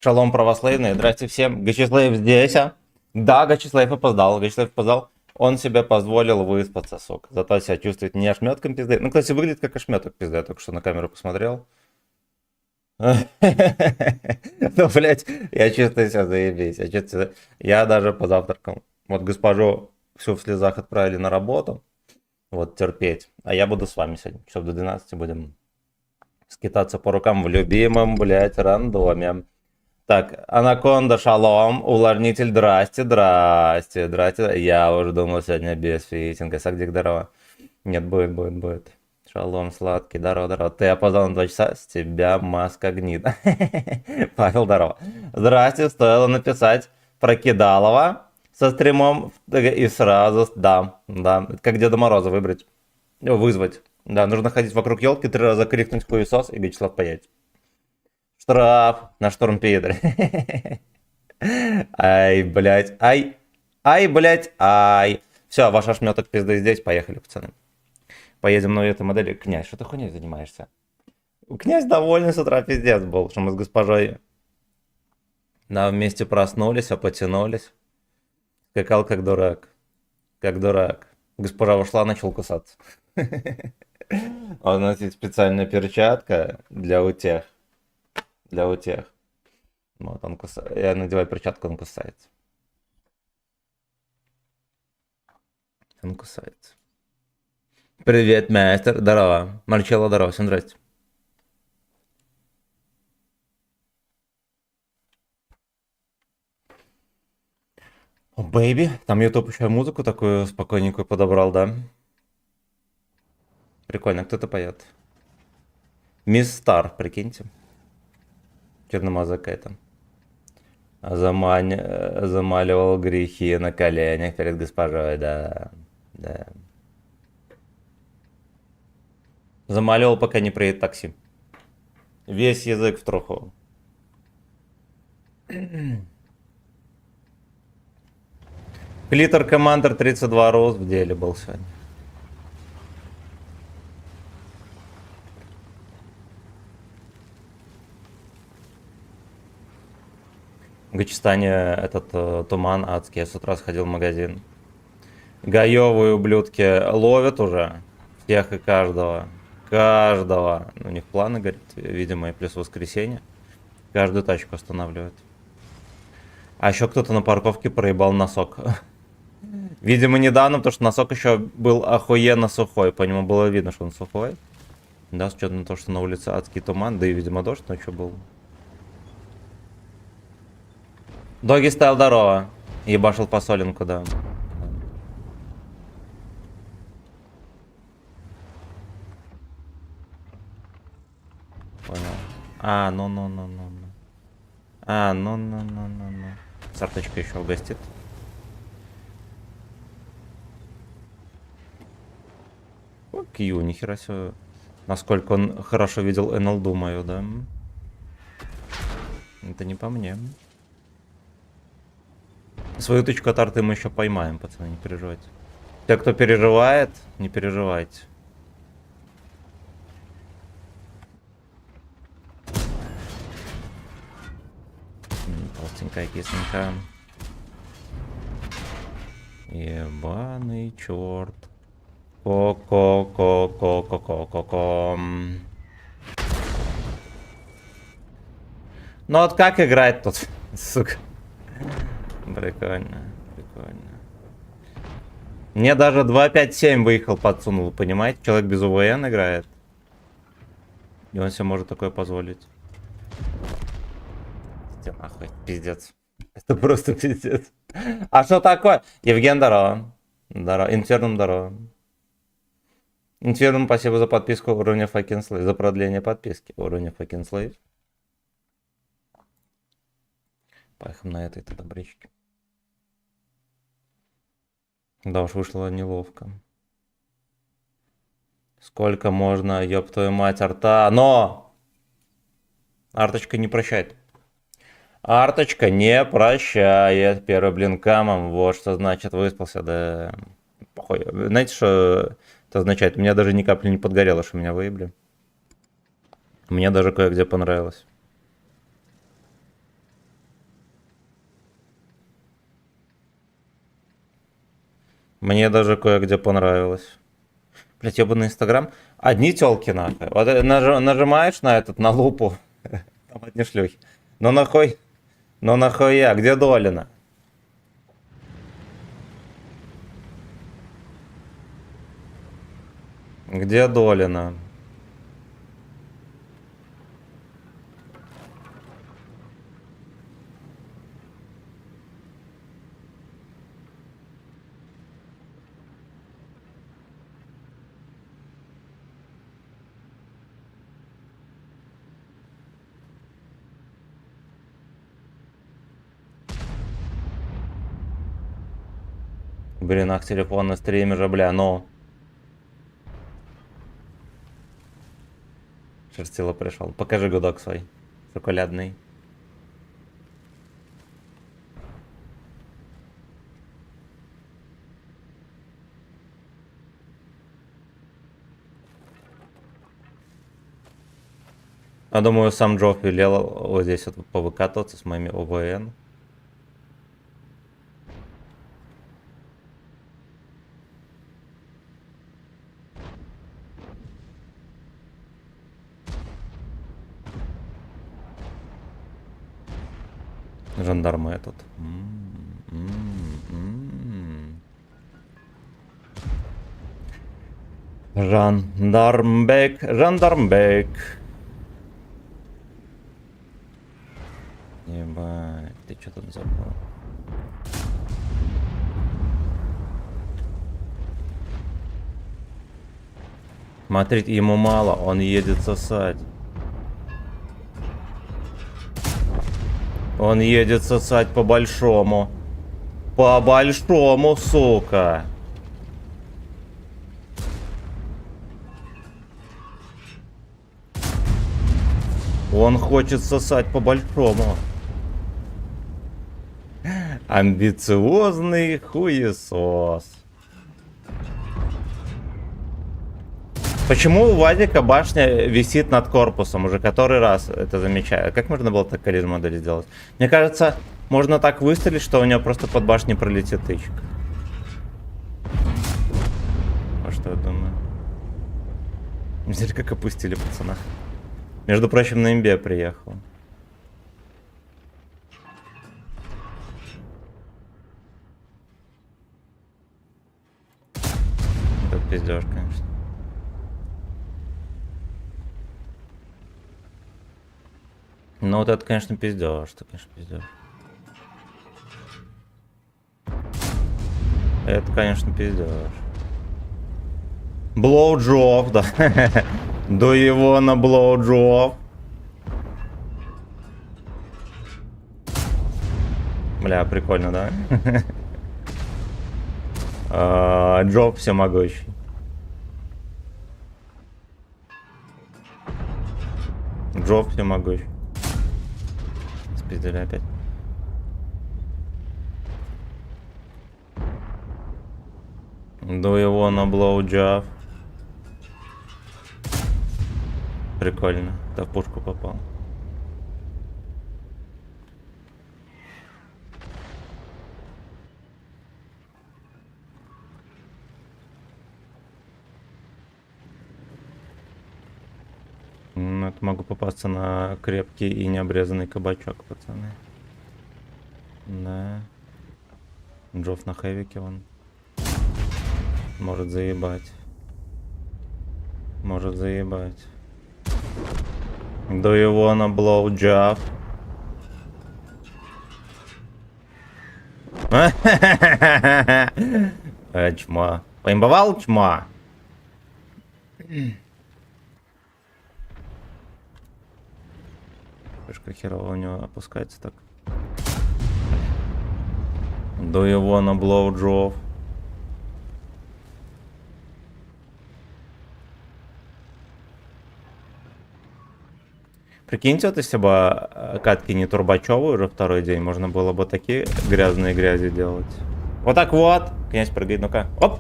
Шалом православные, здрасте всем. Гачислав здесь, а? Да, Гачислав опоздал, Он себе позволил выспаться, сука. Зато себя чувствует не ошметком пизды. Ну, кстати, выглядит как ошметок пизды, я только что на камеру посмотрел. Ну, блядь, я чувствую себя заебись. Я даже позавтракал. Вот госпожу всю в слезах отправили на работу. Вот, терпеть. А я буду с вами сегодня. Часов до 12 будем скитаться по рукам в любимом, блядь, рандоме. Так, Анаконда, шалом, увлажнитель, здрасте. Я уже думал, сегодня без фитинга. Сагдик, здорово. Нет, будет. Шалом, сладкий, здорово. Ты опоздал на 2 часа, с тебя маска гнит. Павел, здорово. Здрасте, стоило написать про Кидалова со стримом и сразу, да, как Деда Мороза вызвать. Да, нужно ходить вокруг елки, 3 раза крикнуть хуесос и Вячеслав поедет. Штраф на штормпедре. Ай, блядь, ай. Все, ваш ошметок пизды здесь, поехали, пацаны. Поедем на этой модели. Князь, что ты хуйней занимаешься? Князь довольный с утра пиздец был, что мы с госпожой вместе проснулись, потянулись. Скакал как дурак. Госпожа ушла, начал кусаться. У нас есть специальная перчатка для утех. Вот он кусает. Я надеваю перчатку, он кусается. Привет, мастер. Здорово. Марчелло, здорово. Всем здрасте. О, бэйби. Там YouTube еще музыку такую спокойненькую подобрал, да? Прикольно, кто-то поет. Мисс Стар, прикиньте. Черномазая какая-то. Замаливал грехи на коленях перед госпожой, да. Замаливал, пока не приедет такси. Весь язык в труху. Клитор Командер 32 роз в деле был сегодня. В Гачистане этот туман адский. Я с утра сходил в магазин. Гаевые ублюдки ловят уже всех и каждого. Ну, у них планы, говорит, видимо, и плюс воскресенье. Каждую тачку останавливают. А еще кто-то на парковке проебал носок. Видимо, недавно, потому что носок еще был охуенно сухой. По нему было видно, что он сухой. Да, с учетом того, что на улице адский туман, да и, видимо, дождь ночью был. Доги стал здорово. Ебашил по солинку, да. Понял. Ну. Сарточка еще угостит. О, Кью, нихера себе. Насколько он хорошо видел НЛДу мою, да? Это не по мне. Свою точку от арты мы еще поймаем, пацаны, не переживайте. Те, кто переживает, не переживайте. Толстенькая кисленькая. Ебаный черт. Ко-ко-ко-ко-ко-ко-ко-ко. Ну вот как играть тут, сука? Прикольно. Мне даже 2.5.7 выехал, подсунул, понимаете? Человек без УВН играет. И он себе может такое позволить. Нахуй, пиздец. Это просто пиздец. А что такое? Евген, здорово. Инфернум, здорово. Инфернум, спасибо за подписку уровня fucking slave. За продление подписки уровня fucking slave. Поехали на этой табличке. Да уж вышло неловко. Сколько можно, ёб твою мать, арта. Но! Арточка не прощает. Арточка не прощает. Первый блин камом. Вот что значит выспался. Да. Похуй. Знаете, что это означает? У меня даже ни капли не подгорело, что меня выебли. Мне даже кое-где понравилось. Мне даже кое-где понравилось. Блять, ёбаный Инстаграм. Одни тёлки нахуй. Вот нажимаешь на этот, на лупу. Там одни шлюхи. Ну нахуй. Ну нахуя, где Долина? Где Долина? Блин, ах, телефон на стриме же, бля, ну. Шерстило пришел. Покажи гудок свой. Шоколадный. Я думаю, сам Джофф велел вот здесь вот повыкатываться с моими ОВН. Жандармы этот. Жандармбек, жандармбек. Ебать, ты что тут забыл? Смотрите, ему мало, он едет сосать. Он едет сосать по-большому. По-большому, сука. Он хочет сосать по-большому. Амбициозный хуесос. Почему у Вадика башня висит над корпусом? Уже который раз это замечаю. Как можно было так коллизм модели сделать? Мне кажется, можно так выстрелить, что у него просто под башней пролетит тычка. А что я думаю? Смотри, как опустили пацана. Между прочим, на имбе приехал. Это пиздеж, конечно. Ну вот это, конечно, пиздеж, это, конечно, пиздеж. Это, конечно, пиздеж. Блоуджоп, да. До его на блоуджоп. Бля, прикольно, да? Джоб всемогущий. Джоб всемогущий. Спиздили опять. До его на блоуджоп. Прикольно. Да, в пушку попал. Ну, это могу попасться на крепкий и необрезанный кабачок, пацаны. Да. Джофф на хэвике он. Может заебать. Может заебать. Do you wanna blow job? Чмо. Поимбовал чмо? Пышка херово у него опускается так. Do you wanna blow job? Прикиньте, вот если бы катки не Турбачевы уже второй день, можно было бы такие грязные грязи делать. Вот так вот. Князь прыгает, ну-ка. Оп!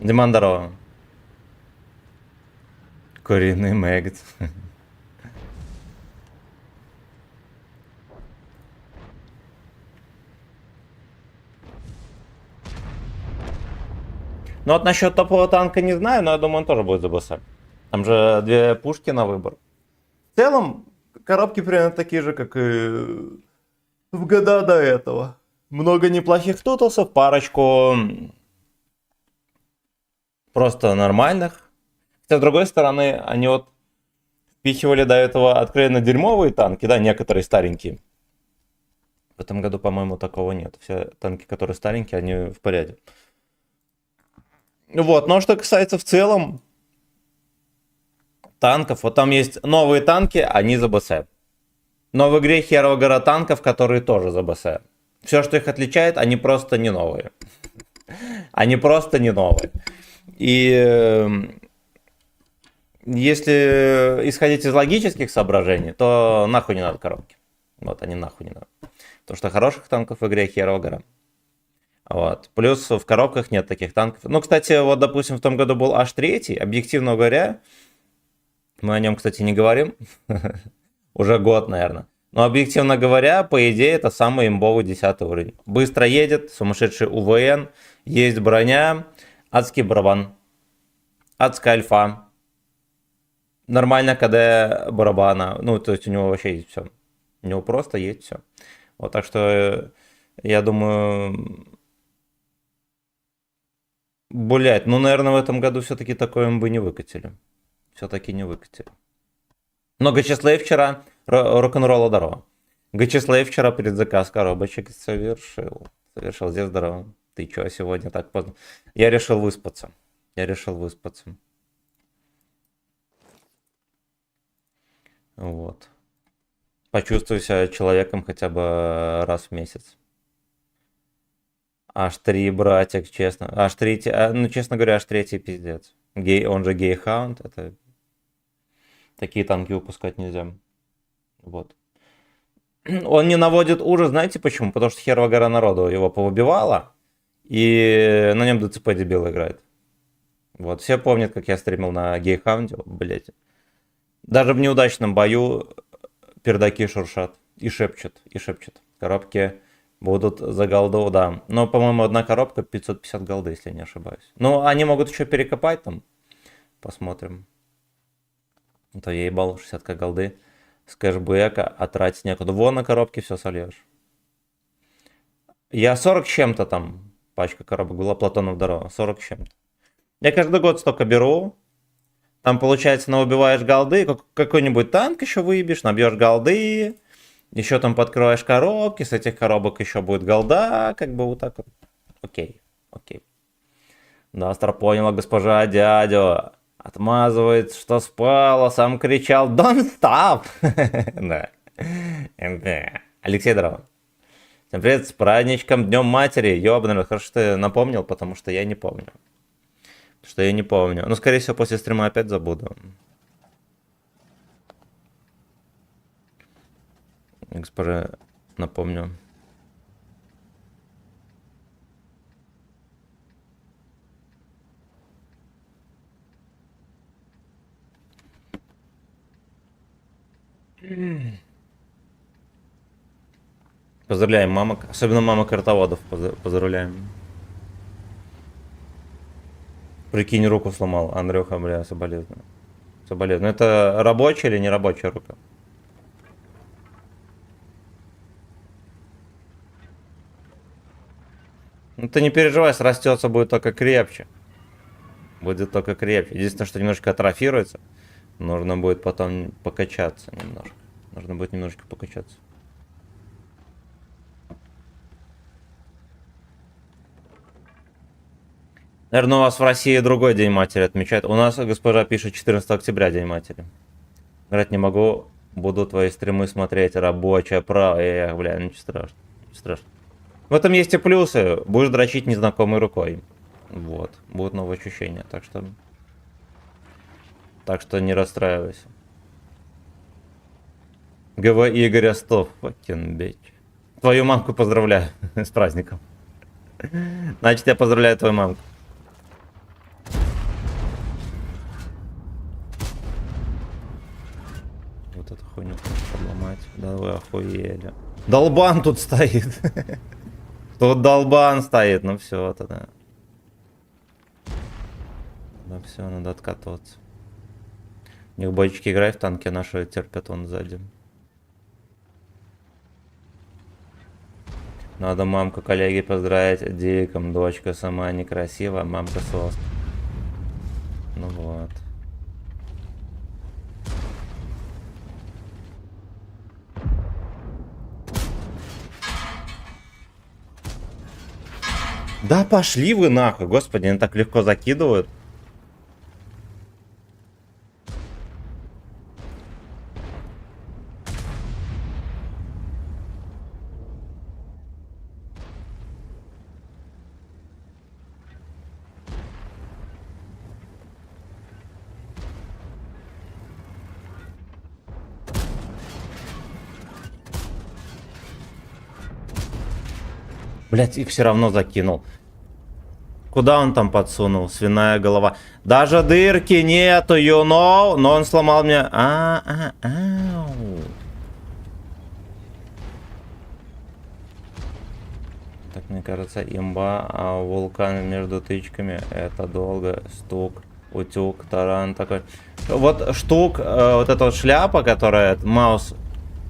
Диман, здорово. Куриный мэгт. Ну вот насчет топового танка не знаю, но я думаю, он тоже будет ЗБС. Там же 2 пушки на выбор. В целом, коробки примерно такие же, как и в года до этого. Много неплохих тутусов, парочку просто нормальных. Хотя, с другой стороны, они вот впихивали до этого откровенно дерьмовые танки, да, некоторые старенькие. В этом году, по-моему, такого нет. Все танки, которые старенькие, они в порядке. Вот, но что касается в целом танков, вот там есть новые танки, они за БС. Но в игре херово гора танков, которые тоже за БС. Все, что их отличает, они просто не новые. Они просто не новые. И если исходить из логических соображений, то нахуй не надо коробки. Вот, они нахуй не надо. Потому что хороших танков в игре херово гора. Вот. Плюс в коробках нет таких танков. Ну, кстати, вот, допустим, в том году был H3, объективно говоря, мы о нем, кстати, не говорим, уже год, наверное. Но, объективно говоря, по идее, это самый имбовый 10 уровень. Быстро едет, сумасшедший УВН, есть броня, адский барабан, адская альфа, нормально КД барабана, ну, то есть у него вообще есть все. У него просто есть все. Вот, так что, я думаю... Блять, ну, наверное, в этом году все-таки такое мы бы не выкатили. Все-таки не выкатили. Но Гачеслей вчера, рок-н-ролла здорово. Гачеслей вчера перед заказ коробочек совершил. Совершил, здесь здорово. Ты чё, сегодня так поздно? Я решил выспаться. Вот. Почувствую себя человеком хотя бы раз в месяц. H3, братик, честно. H3, ну, честно говоря, H3 пиздец. Он же гей-хаунд, это... Такие танки выпускать нельзя. Вот. Он не наводит ужас, знаете почему? Потому что херово гора народу его повыбивала, и на нем ДЦП дебил играет. Вот, все помнят, как я стримил на гей-хаунде, блять. Даже в неудачном бою пердаки шуршат и шепчут. Коробки будут за голду, да. Но, по-моему, одна коробка 550 голды, если я не ошибаюсь. Ну, они могут еще перекопать там. Посмотрим. То я ебал 60 голды с кэшбэка, а тратить некуда. Вон на коробке все сольешь. Я 40 с чем-то там, пачка коробок была, Платонов здорово, 40 с чем-то. Я каждый год столько беру. Там, получается, наубиваешь голды, какой-нибудь танк еще выебешь, набьешь голды, еще там подкроешь коробки, с этих коробок еще будет голда, как бы вот так вот. Окей. Да, Астра поняла, госпожа дядю. Отмазывает, что спал, а сам кричал «Don't stop!» Да. Алексей, здорово. Всем привет, с праздничком, Днем Матери. Ёбаный, хорошо, что ты напомнил, потому что я не помню. Ну, скорее всего, после стрима опять забуду. Госпожа, напомню. Поздравляем мамок, особенно мамок картоводов поздравляем. Прикинь, руку сломал, Андрюха, бля, соболезную. Это рабочая или не рабочая рука? Ну ты не переживай, срастется, будет только крепче. Единственное, что немножко атрофируется. Нужно будет потом покачаться немножко. Наверное, у вас в России другой День Матери отмечают. У нас, госпожа пишет, 14 октября День Матери. Играть не могу, буду твои стримы смотреть. Рабочая право. Эх, бля, ничего страшного. В этом есть и плюсы. Будешь дрочить незнакомой рукой. Вот. Будут новые ощущения. Так что не расстраивайся. ГВ Игоря 100. Fucking bitch. Твою мамку поздравляю с праздником. Значит, я поздравляю твою мамку. Вот эту хуйню подломать. Да вы охуели. Долбан тут стоит. Тут долбан стоит. Ну все, тогда. Да все, надо откатываться. У них бойчики играют в танке, наши терпят он сзади. Надо мамку коллеги поздравить диком. Дочка сама некрасивая, мамка сос. Ну вот. Да пошли вы нахуй, господи, они так легко закидывают. Блять, их все равно закинул. Куда он там подсунул? Свиная голова. Даже дырки нету, you know. Но он сломал мне... Так, мне кажется, имба, а вулкан между тычками это долго. Стук, утюг, таран такой. Вот штук, вот эта вот шляпа, которая маус...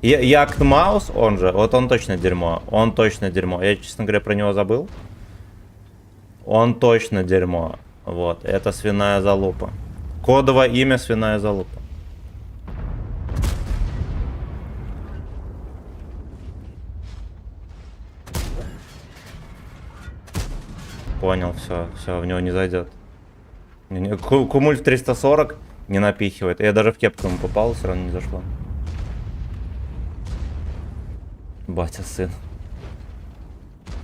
Якт Маус, он же, вот он точно дерьмо. Он точно дерьмо. Я, честно говоря, про него забыл. Он точно дерьмо. Вот, это свиная залупа. Кодовое имя свиная залупа. Понял, все, в него не зайдет. Кумуль в 340 не напихивает. Я даже в кепку ему попал, все равно не зашло. Батя, сын.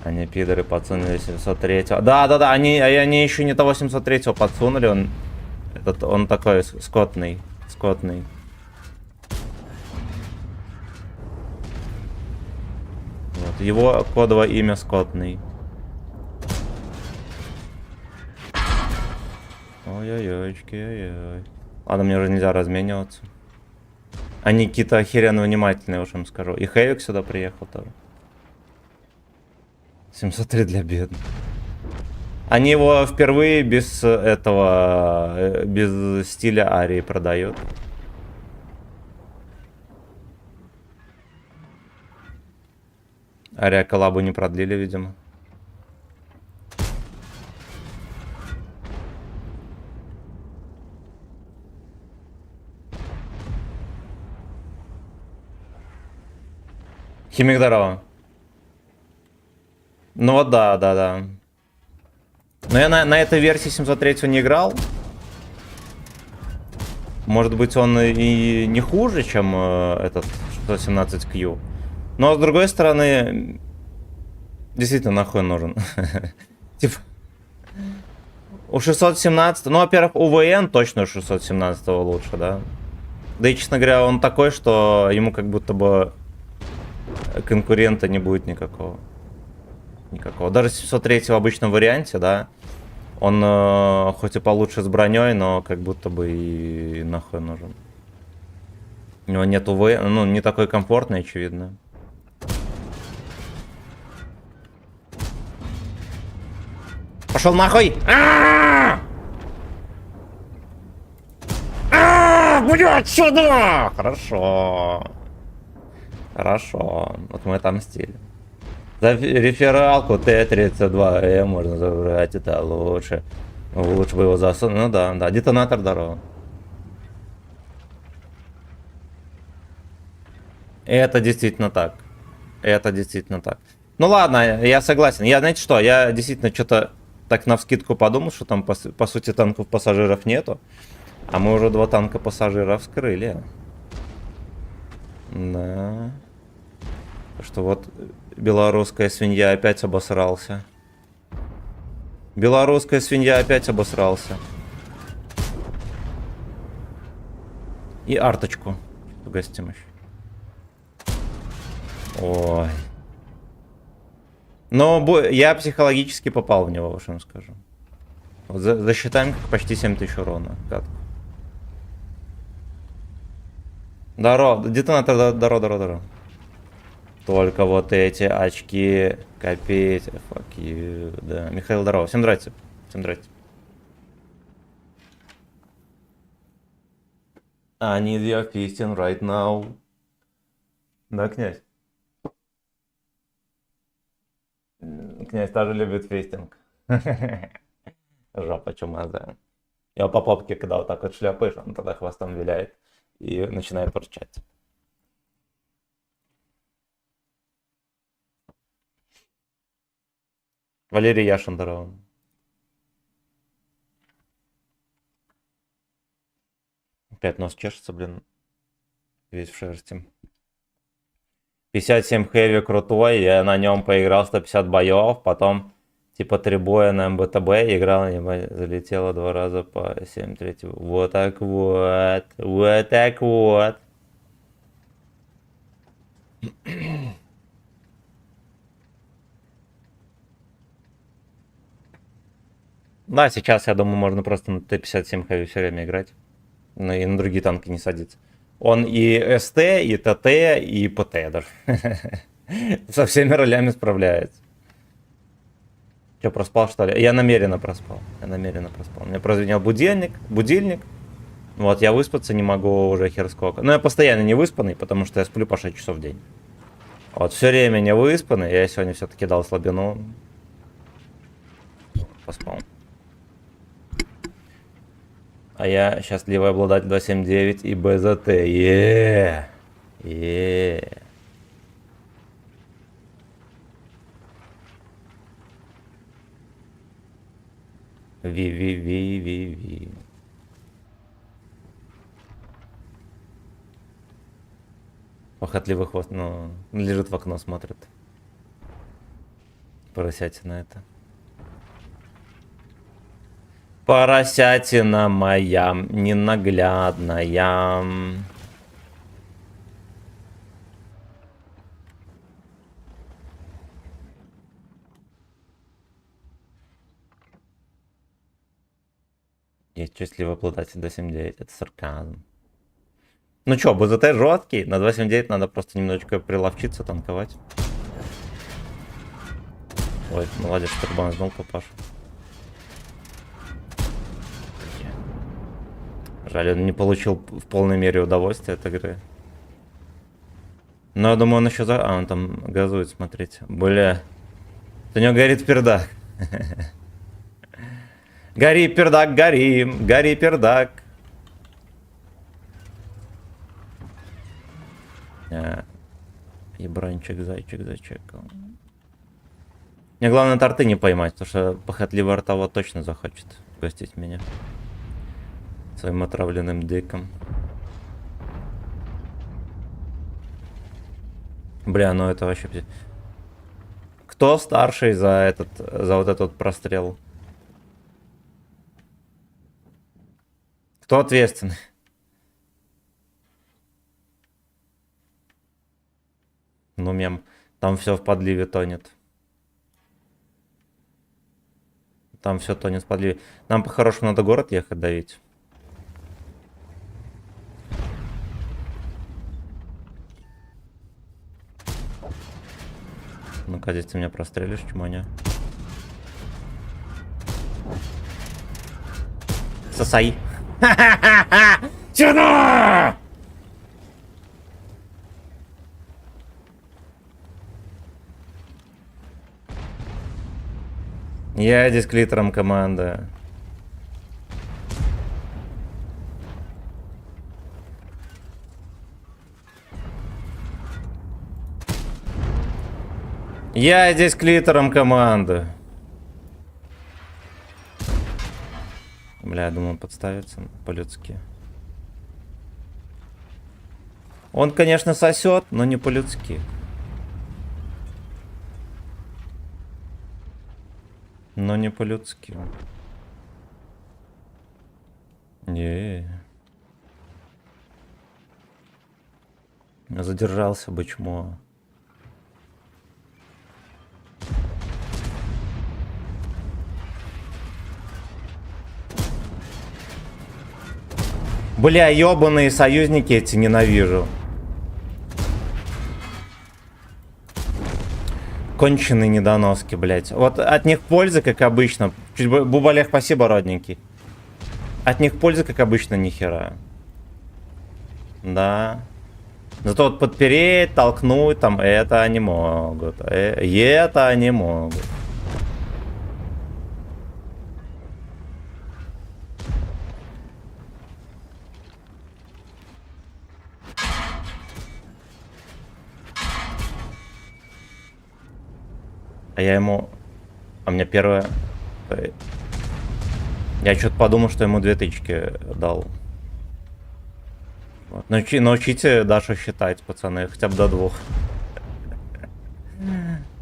Они пидоры подсунули 703-го. Да, они еще не того 703-го подсунули. Он такой скотный. Вот, его кодовое имя скотный. Ой-ой-ойчки, ой-ой. Ладно, мне уже нельзя размениваться. Они какие-то охеренно внимательные, уж им скажу. И Хэвик сюда приехал тоже. 703 для бедных. Они его впервые без этого, без стиля Арии продают. Ария коллабу не продлили, видимо. Химик, здорово. Ну вот да. Но я на этой версии 703 не играл. Может быть, он и не хуже, чем этот 117Q. Но с другой стороны, действительно нахуй нужен. Типа, у 617, ну, во-первых, у ВН точно у 617 лучше, да. Да и, честно говоря, он такой, что ему как будто бы конкурента не будет никакого. Даже 703 в обычном варианте, да, он хоть и получше с броней, но как будто бы и нахуй нужен. У него нет УВ, ну, не такой комфортный, очевидно. Пошел нахуй! Блядь, сюда! Хорошо. Вот мы отомстили. За рефералку Т-32М можно забрать, это лучше. Лучше бы его засунуть. Ну да, детонатор здорово. Это действительно так. Ну ладно, я согласен. Знаете что, я действительно что-то так навскидку подумал, что там по сути танков пассажиров нету. А мы уже 2 танка пассажиров вскрыли. Да. Что вот белорусская свинья опять обосрался. И арточку угостим еще. Ой. Но я психологически попал в него, что я вам скажу. Вот засчитаем как почти 7000 урона. Катку. Здорово, детонатор, здорово. Только вот эти очки копить. Fuck you. Да. Михаил, здорово. Всем здрасте. I need your fisting right now. Да, князь? Князь тоже любит фистинг. Жопа чумазая. Его по попке, когда вот так вот шляпаешь, он тогда хвостом виляет и начинает порчать. Валерий Яшин, здорово. Опять нос чешется, блин. Весь в шерсти. 57 хэви крутой, я на нем поиграл 150 боев, потом типа 3 боя на МБТБ, играл на него, залетело 2 раза по 7 третьего. Вот так вот, вот так вот. Да, сейчас, я думаю, можно просто на Т-57 хэви все время играть. Ну и на другие танки не садиться. Он и СТ, и ТТ, и ПТ даже. Со всеми ролями справляется. Че, проспал, что ли? Я намеренно проспал. У меня прозвенел будильник. Вот, я выспаться не могу уже хер сколько. Но я постоянно не выспанный, потому что я сплю по 6 часов в день. Вот, все время не выспанный. Я сегодня все-таки дал слабину. Поспал. А я счастливый обладатель 279 и БЗТ. Ви. Похотливый хвост, ну, лежит в окно, смотрит. Поросятина это. Поросятина моя ненаглядная. Есть счастливый обладатель 279, это сарказм. Ну чё, БЗТ жесткий, на 279 надо просто немножечко приловчиться, танковать. Ой, молодец, турбан знал папашу. Жаль, он не получил в полной мере удовольствия от игры. Но я думаю, он еще за... А, он там газует, смотрите. Бля. У него горит пердак. Гори, пердак, гори, пердак. Ебранчик, зайчик, зайчик. Мне главное торты не поймать, потому что похотливый ртовод точно захочет гостить меня своим отравленным диком. Бля, ну это вообще... Кто старший за вот этот прострел? Кто ответственный? Ну, мем. Там все в подливе тонет. Там все тонет в подливе. Нам по-хорошему надо город ехать давить. Ну-ка, здесь ты меня прострелишь, чмоня. Сосай. Черно! Я здесь клитором команда. Я здесь клитором команды. Бля, я думаю, он подставится по-людски. Он, конечно, сосет, но не по-людски. Но не по-людски. Не. Задержался бы чмо. Бля, ёбаные союзники эти ненавижу. Конченые недоноски, блять. Вот от них пользы, как обычно. Бубалех, спасибо, родненький. От них пользы, как обычно, нихера. Да. Зато вот подпереть, толкнуть, там, это они могут. Это они могут. А я ему... А мне первое... Я что-то подумал, что ему 2 тычки дал. Вот. Научите Дашу считать, пацаны, хотя бы до 2.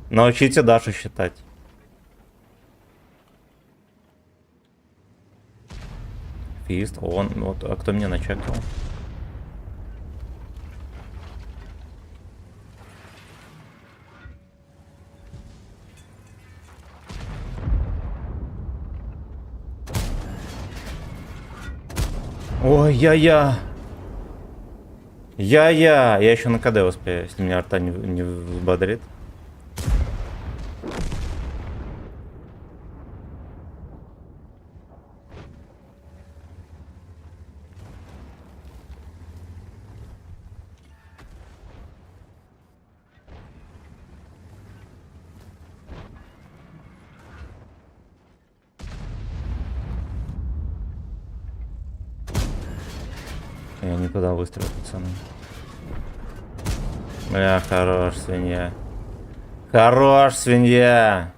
Научите Дашу считать. Фист, он, вот, а кто меня начекал? Ой, я-я. Я еще на КД успею, если меня арта не взбодрит. Я не туда выстрелил, пацаны. Бля, хорош, свинья. Хорош, свинья.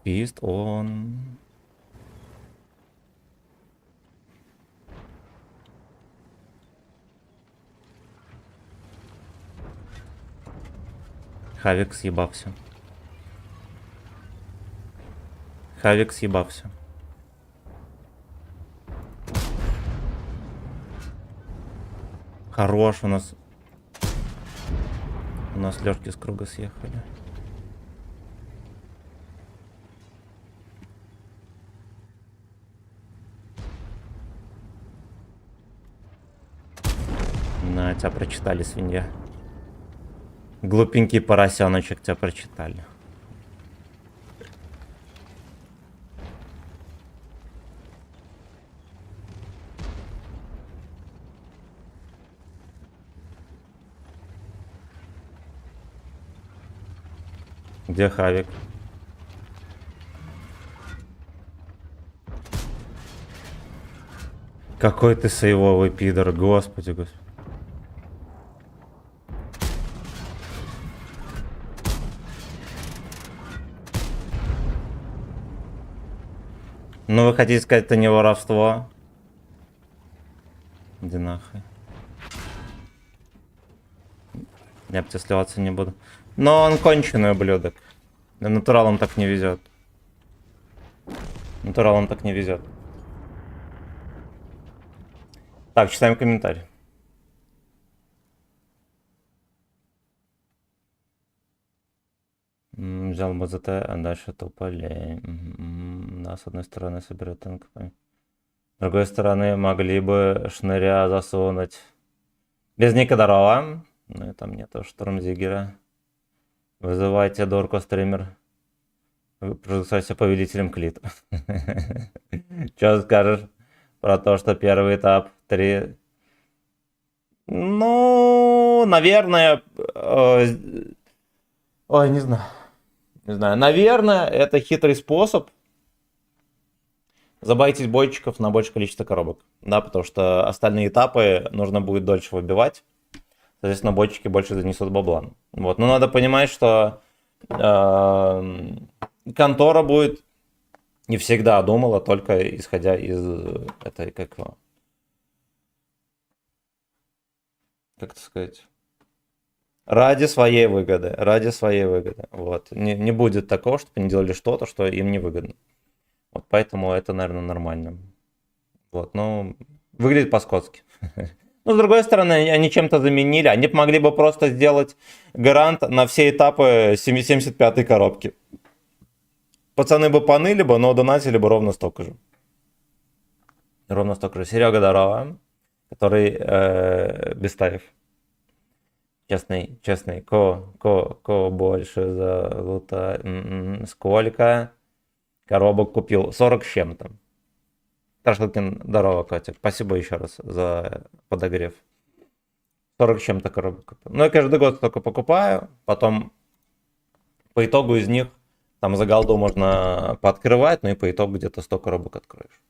Фист он. Хавик съебався. Хавик съебався. Хорош у нас. У нас Лёшки с круга съехали. На, тебя прочитали, свинья. Глупенький поросеночек, тебя прочитали. Где Хавик? Какой ты сейвовый пидор, господи, господи. Ну вы хотите сказать, это не воровство? Иди нахуй. Я бы тебе сливаться не буду. Но он конченый ублюдок. Натуралом так не везет. Натуралом так не везет. Так, читаем комментарий. Взял БЗТ, а дальше тупо лень. Да, с одной стороны соберет танк. С другой стороны, могли бы шныря засунуть. Без Никодарова. Ну и там нету Штормзигера. Вызывайте Дорко стример. Продолжайся повелителем клит. Что скажешь про то, что первый этап 3? Ну, наверное... Ой, не знаю. Не знаю. Наверное, это хитрый способ забайтить бойчиков на большее количество коробок. Да, потому что остальные этапы нужно будет дольше выбивать. Соответственно, бойчики больше занесут бабла. Вот. Но надо понимать, что контора будет не всегда думала только исходя из этой, как это сказать, ради своей выгоды, ради своей выгоды. Вот. Не будет такого, чтобы они делали что-то, что им не выгодно. Вот поэтому это, наверное, нормально. Вот, ну, выглядит по-скотски. Но, с другой стороны, они чем-то заменили. Они могли бы просто сделать гарант на все этапы 75-й коробки. Пацаны бы поныли бы, но донатили бы ровно столько же. Ровно столько же. Серега Дарова, который Бестаев. Честный. Ко больше за лута. Сколько коробок купил? 40 с чем-то. Ташлыкин, здорово, котик. Спасибо еще раз за подогрев. 40 чем-то коробок. Ну, я каждый год только покупаю, потом по итогу из них, там за голду можно пооткрывать, но и по итогу где-то 100 коробок откроешь.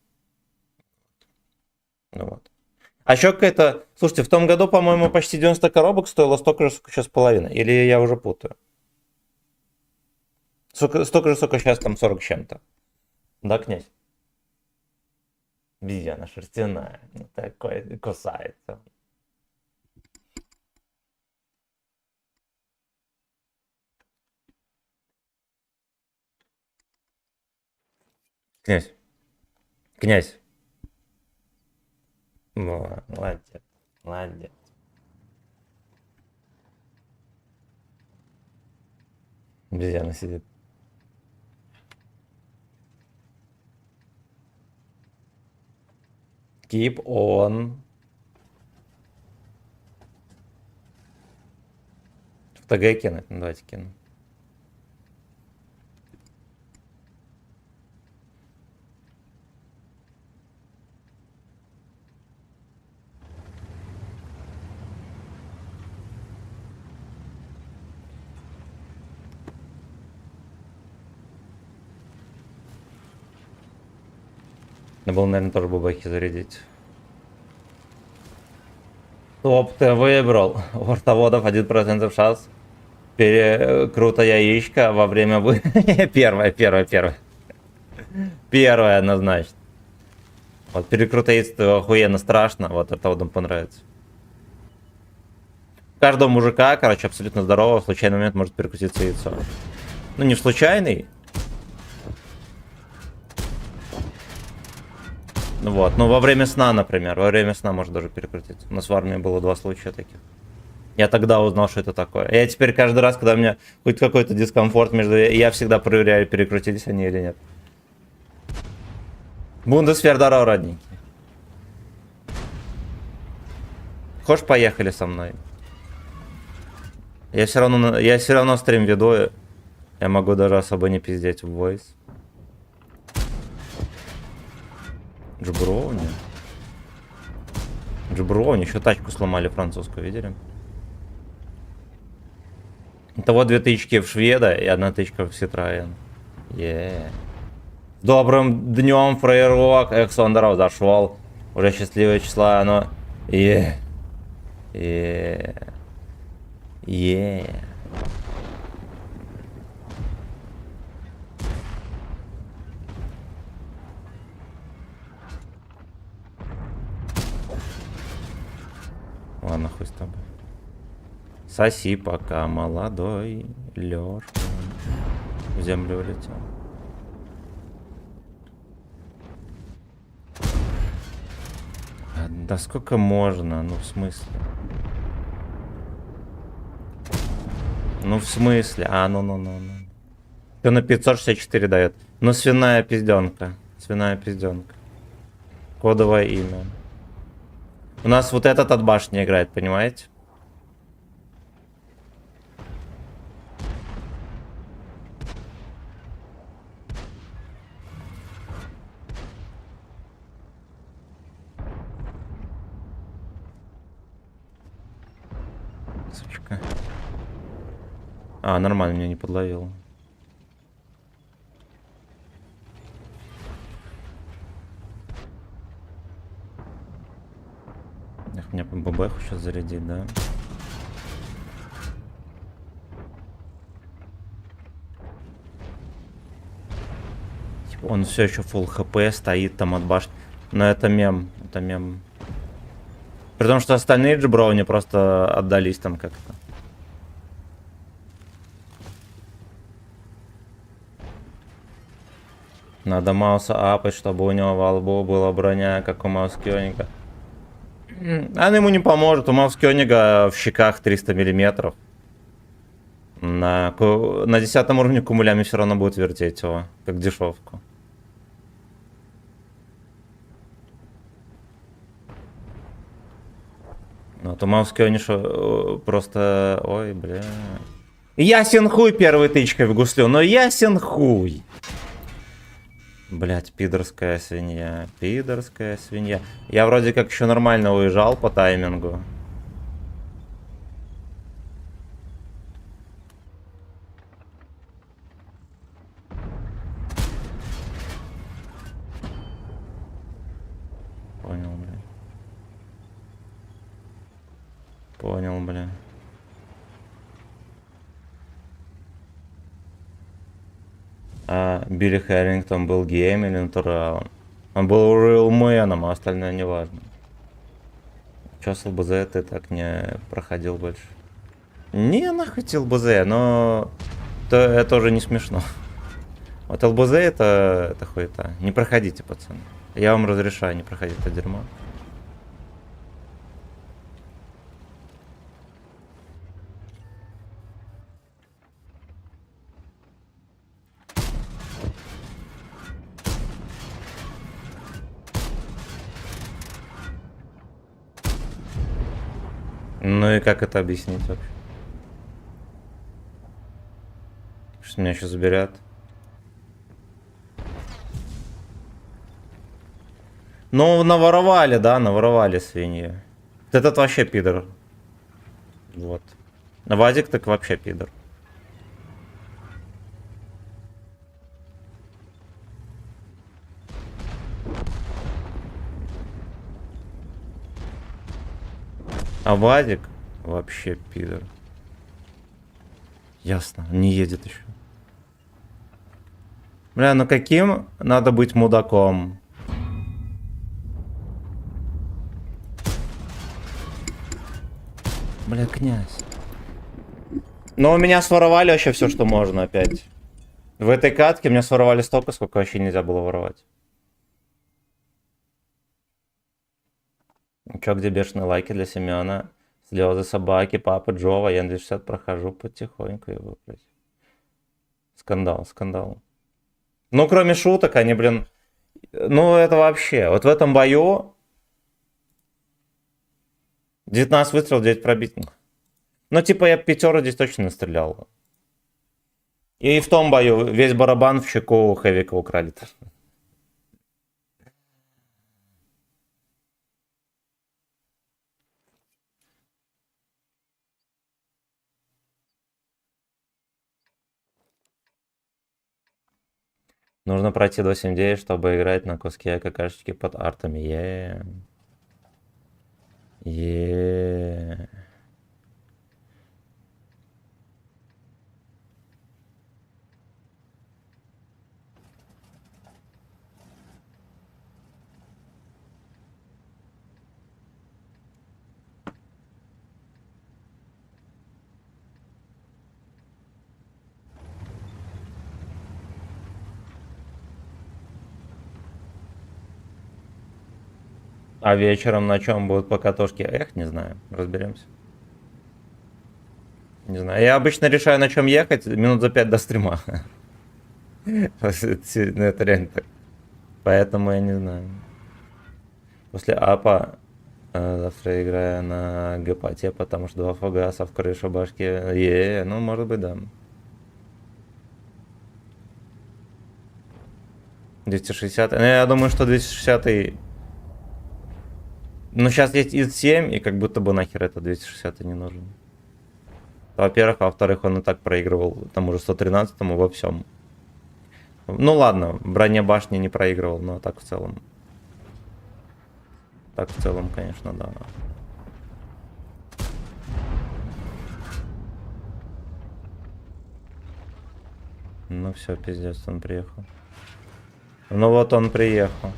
Ну вот. А еще какая-то... Слушайте, в том году, по-моему, почти 90 коробок стоило столько же, сколько сейчас половина. Или я уже путаю? Столько же, сколько сейчас там 40 чем-то. Да, князь? Обезьяна шерстяная. Такой кусается. Князь. Князь. Молодец. Молодец. Обезьяна сидит. Keep on. В ТГ кинуть? Ну, давайте кину. Надо было, наверное, тоже бабахи зарядить. Топ, ты выбрал. У ртоводов 1% шанс. Перекрута яичко во время Первое. Первое однозначно. Вот перекрута яйцо охуенно страшно. Вот ртоводам понравится. Каждого мужика, короче, абсолютно здорового, в случайный момент может перекрутиться яйцо. Ну, не в случайный. Вот, ну во время сна, например. Во время сна может даже перекрутиться. У нас в армии было 2 случая таких. Я тогда узнал, что это такое. Я теперь каждый раз, когда у меня хоть какой-то дискомфорт между... Я всегда проверяю, перекрутились они или нет. Бундесвер, здорово, родненький. Хочешь, поехали со мной? Я все равно стрим веду. Я могу даже особо не пиздеть в voice. Джброуни. Джброуни, еще тачку сломали французскую, видели? Итого 2 тычки в шведа и 1 тычка в Citroёn. Добрым днем, фрейрок. Эксон, здорово, зашел. Уже счастливое числа, но... Ладно, хуй с тобой. Соси пока, молодой Лёшка. В землю улетел. Да сколько можно? Ну, в смысле? Ну, в смысле? Ну. Что на 564 дает? Ну, свиная пизденка. Свиная пизденка. Кодовое имя. У нас вот этот от башни играет, понимаете? Сучка. А, нормально, меня не подловил. Эх, мне по ББХу сейчас зарядить, да? Типа он все еще full хп стоит там от башни. Но это мем, это мем. При том, что остальные джеброуни просто отдались там как-то. Надо Мауса апать, чтобы у него во лбу была броня, как у Маускёнига. Она ему не поможет. У Маускёнига в щеках 300 миллиметров. На 10 уровне кумулями все равно будет вертеть его, как дешевку. Ну, то Маускёниша просто... Ой, бля. Ясен хуй первой тычкой в гуслю, но ясен хуй. Блять, пидорская свинья. Пидорская свинья. Я вроде как еще нормально уезжал по таймингу. Понял, бля. Понял, бля. А Билли Хэрингтон был геем или натуралом? Он был рейлменом, а остальное не важно. Чё с ЛБЗ ты так не проходил больше? Не, нахуй ЛБЗ, но это уже не смешно. Вот ЛБЗ это хуета. Не проходите, пацаны. Я вам разрешаю не проходить это дерьмо. Ну и как это объяснить вообще? Что меня сейчас заберят? Ну, наворовали, да, наворовали свиньи. Этот вообще пидор. Вот. Вадик так вообще пидор. А Вадик вообще пидор. Ясно, не едет еще. Бля, ну каким надо быть мудаком? Бля, князь. Но у меня своровали вообще все, что можно опять. В этой катке меня своровали столько, сколько вообще нельзя было воровать. Чё, где бешеные лайки для Семена? Слезы собаки, папы Джова. Я на 260 прохожу потихоньку его, блядь. Скандал, скандал. Ну, кроме шуток, они, блин... Ну, это вообще... Вот в этом бою... 19 выстрелов, 9 пробитых. Ну, типа, я пятеру здесь точно настрелял. И в том бою весь барабан в щеку Хэвика украли. Нужно пройти до 7-9, чтобы играть на куске какашечки под артами. Еее. А вечером на чем будут покатушки? Эх, не знаю. Разберемся. Не знаю. Я обычно решаю, на чем ехать минут за 5 до стрима. Это реально так. Поэтому я не знаю. После апа завтра играю на гепате, потому что 2 фугаса в крышу башки. Ну может быть, да. 260. Ну, я думаю, что 260. Ну, сейчас есть ИЗ-7, и как будто бы нахер это 260 не нужен. Во-первых, а во-вторых, он и так проигрывал тому же 113-му во всем. Ну ладно, в броне башни не проигрывал, но так в целом. Так в целом, конечно, да. Ну все, пиздец, он приехал. Ну вот он приехал.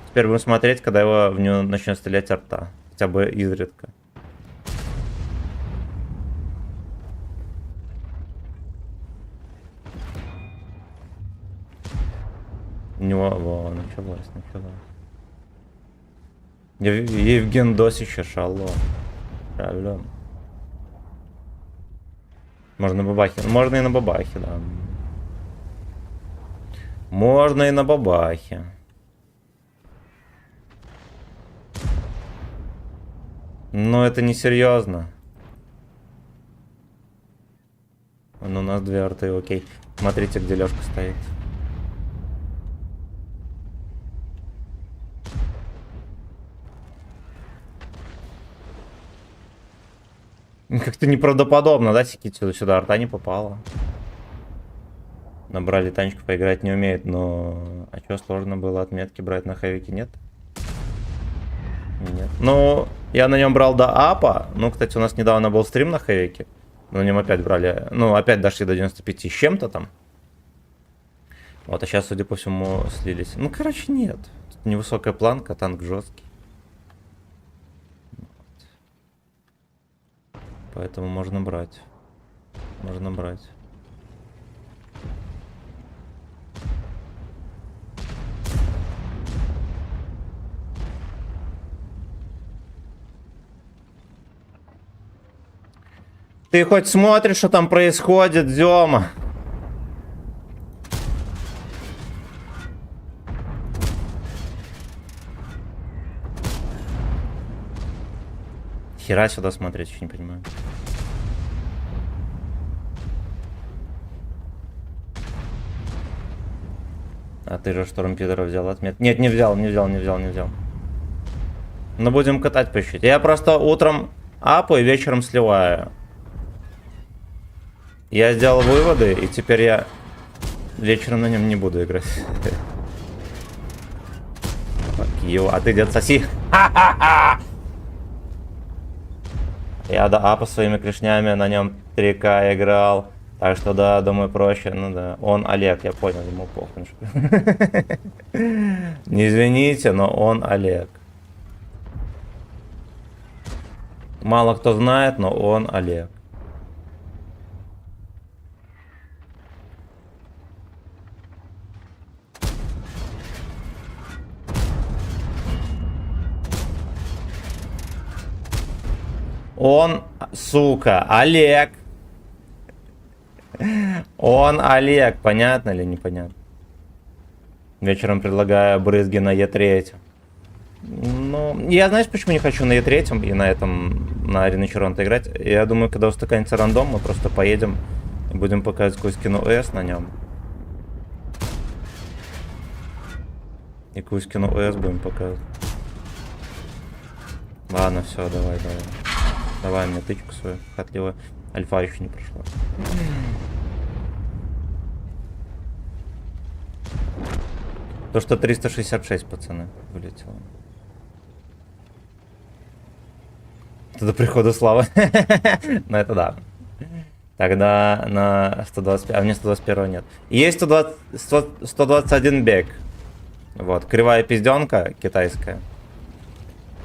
Теперь будем смотреть, когда его в него начнет стрелять арта. Хотя бы изредка. У него, началось. Евген Досича, шалом. Шалом. Можно на бабахе. Можно и на бабахе, да. Можно и на бабахе. Но это не серьезно. Ну, у нас 2 арты, окей. Смотрите, где Лёшка стоит. Как-то неправдоподобно, да, Сикити сюда арта не попала. Набрали танчиков, поиграть не умеет, но... А что, сложно было отметки брать на хэвике, нет? Нет. Ну, я на нем брал до апа. Ну, кстати, у нас недавно был стрим на хэвике. На нем опять брали... Ну, опять дошли до 95 с чем-то там. Вот, а сейчас, судя по всему, слились. Ну, короче, нет. Тут невысокая планка, танк жесткий. Поэтому можно брать. Можно брать. Ты хоть смотришь, что там происходит, Зёма? Хера сюда смотреть, еще не понимаю. А ты же штормпидера взял отмет? Нет, не взял. Но будем катать по чуть-чуть. Я просто утром апу и вечером сливаю. Я сделал выводы, и теперь я вечером на нем не буду играть. А ты, дед, соси. Я до апа своими клешнями на нем 3К играл. Так что да, думаю, проще. Ну да. Он Олег, я понял, ему похуй. Не извините, но он Олег. Мало кто знает, но он Олег. Он, сука, Олег. Он Олег. Понятно или непонятно? Вечером предлагаю брызги на Е3. Ну, я знаешь, почему не хочу на Е3 и на этом, на арене Чаронта играть? Я думаю, когда устаканится рандом, мы просто поедем и будем показывать какую скину С на нем. И какую скину С будем показывать. Ладно, все, давай. Давай мне тычку свою хотливую. Альфа еще не прошла. То, что 366, пацаны, вылетело. До прихода славы. Ну это да. Тогда на 125, а мне 121 нет. Есть 121 бег. Вот, кривая пизденка китайская.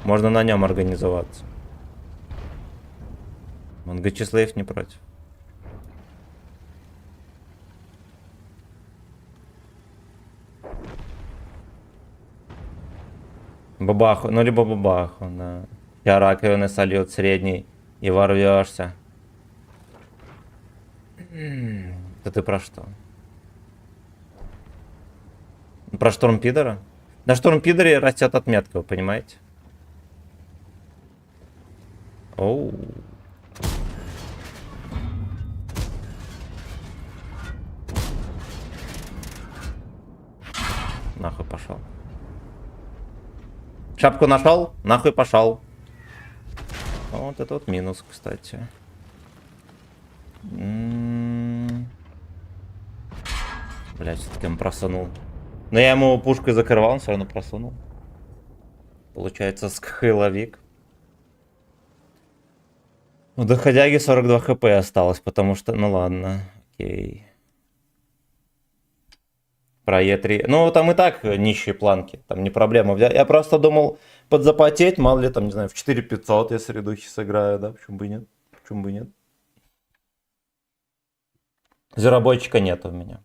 Можно на нем организоваться. Он Гачислейв не против. Бабаху, ну либо бабаху, да. Я раковины сольют средний и ворвешься. Это ты про что? Про штормпидера? На штормпидере растет отметка, вы понимаете? Оу. Нахуй пошел. Шапку нашел, нахуй пошел. Вот это вот минус, кстати. Блять, все-таки он просунул. Но я ему пушкой закрывал, он все равно просунул. Получается, скхыловик. У доходяги 42 хп осталось, потому что... Ну ладно, окей. Про Е3. Ну, там и так нищие планки, там не проблема. Я просто думал подзапотеть, мало ли там, не знаю, в 4500 я средухи сыграю, да, почему бы и нет? Почему бы и нет? Зверобойчика нет у меня.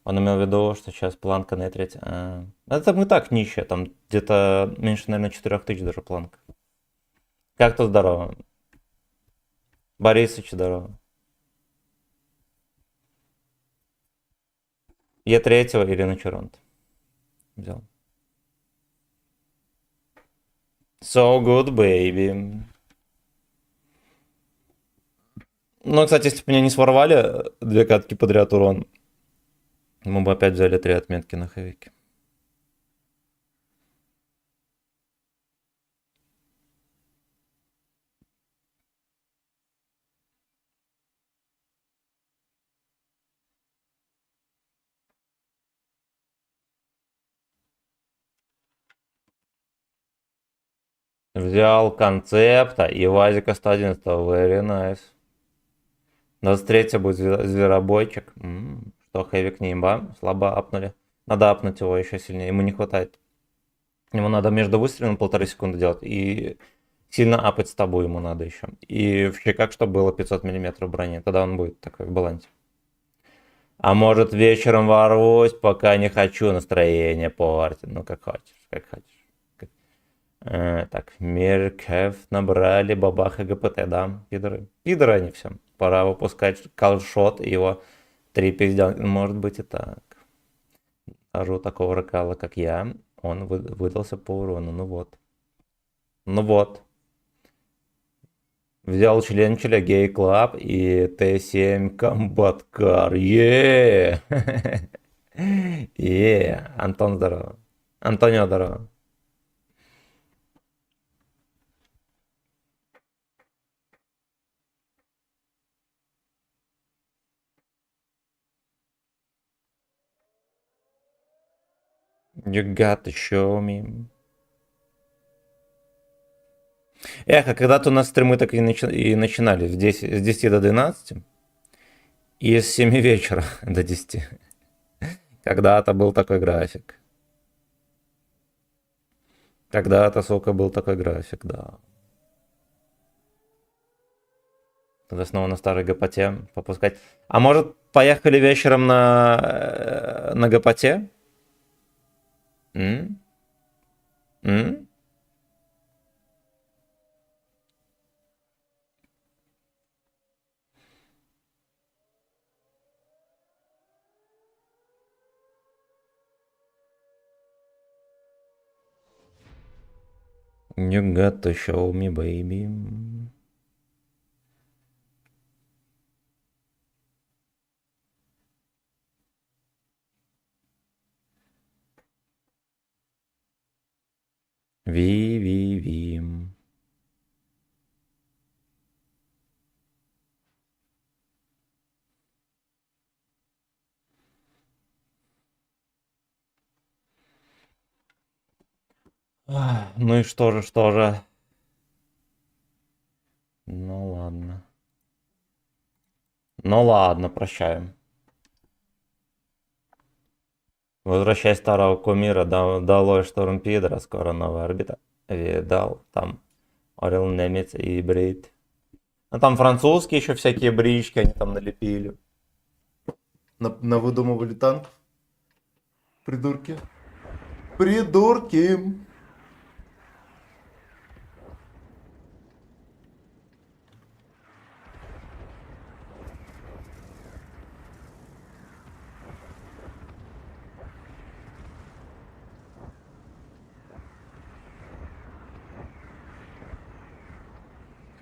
Он имел в виду, что сейчас планка на Е3. Это там и так нищая, там где-то меньше, наверное, 4000 даже планка. Как-то здорово. Борисыч, здорово. Е3 или на Чаронт. Взял. So good, baby. Ну, кстати, если бы меня не сворвали 2 катки подряд урон, мы бы опять взяли 3 отметки на хэвике. Взял концепта и Вазика 111. Very nice. 23 будет зверобойчик. Что, Хэвик не имба? Слабо апнули. Надо апнуть его еще сильнее. Ему не хватает. Ему надо между выстрелами 1,5 секунды делать. И сильно апать с тобой ему надо еще. И в щеках, чтобы было 500 мм брони. Тогда он будет такой в балансе. А может вечером ворвусь, пока не хочу настроение портить. Ну как хочешь, как хочешь. Так, Меркев набрали, бабаха ГПТ, да, пидоры. Пидоры они все. Пора выпускать колшот и его 3 пиздянки. Может быть и так. Даже у такого ракала, как я, он выдался по урону. Ну вот. Ну вот. Взял член Гей Клаб и Т7 Комбат Кар. Еее. Еее. Антон, здорово. Антонио, здорово. You got to show me. Эх, а когда-то у нас стримы так и начинали с 10 до 12 и с 7 вечера до 10. Когда-то был такой график. Когда-то, сука, был такой график, да. Тогда снова на старой гопоте попускать. А может, поехали вечером на гопоте? М? You got to show me, baby. Ви. Ну и что же? Ну ладно. Ну ладно, прощаем. Возвращай старого кумира, долой шторм пидора, скоро новая орбита. Видал, там Орел Немец и Брит. А там французские еще всякие брички они там налепили. Навыдумывали танков. Придурки. Придурки.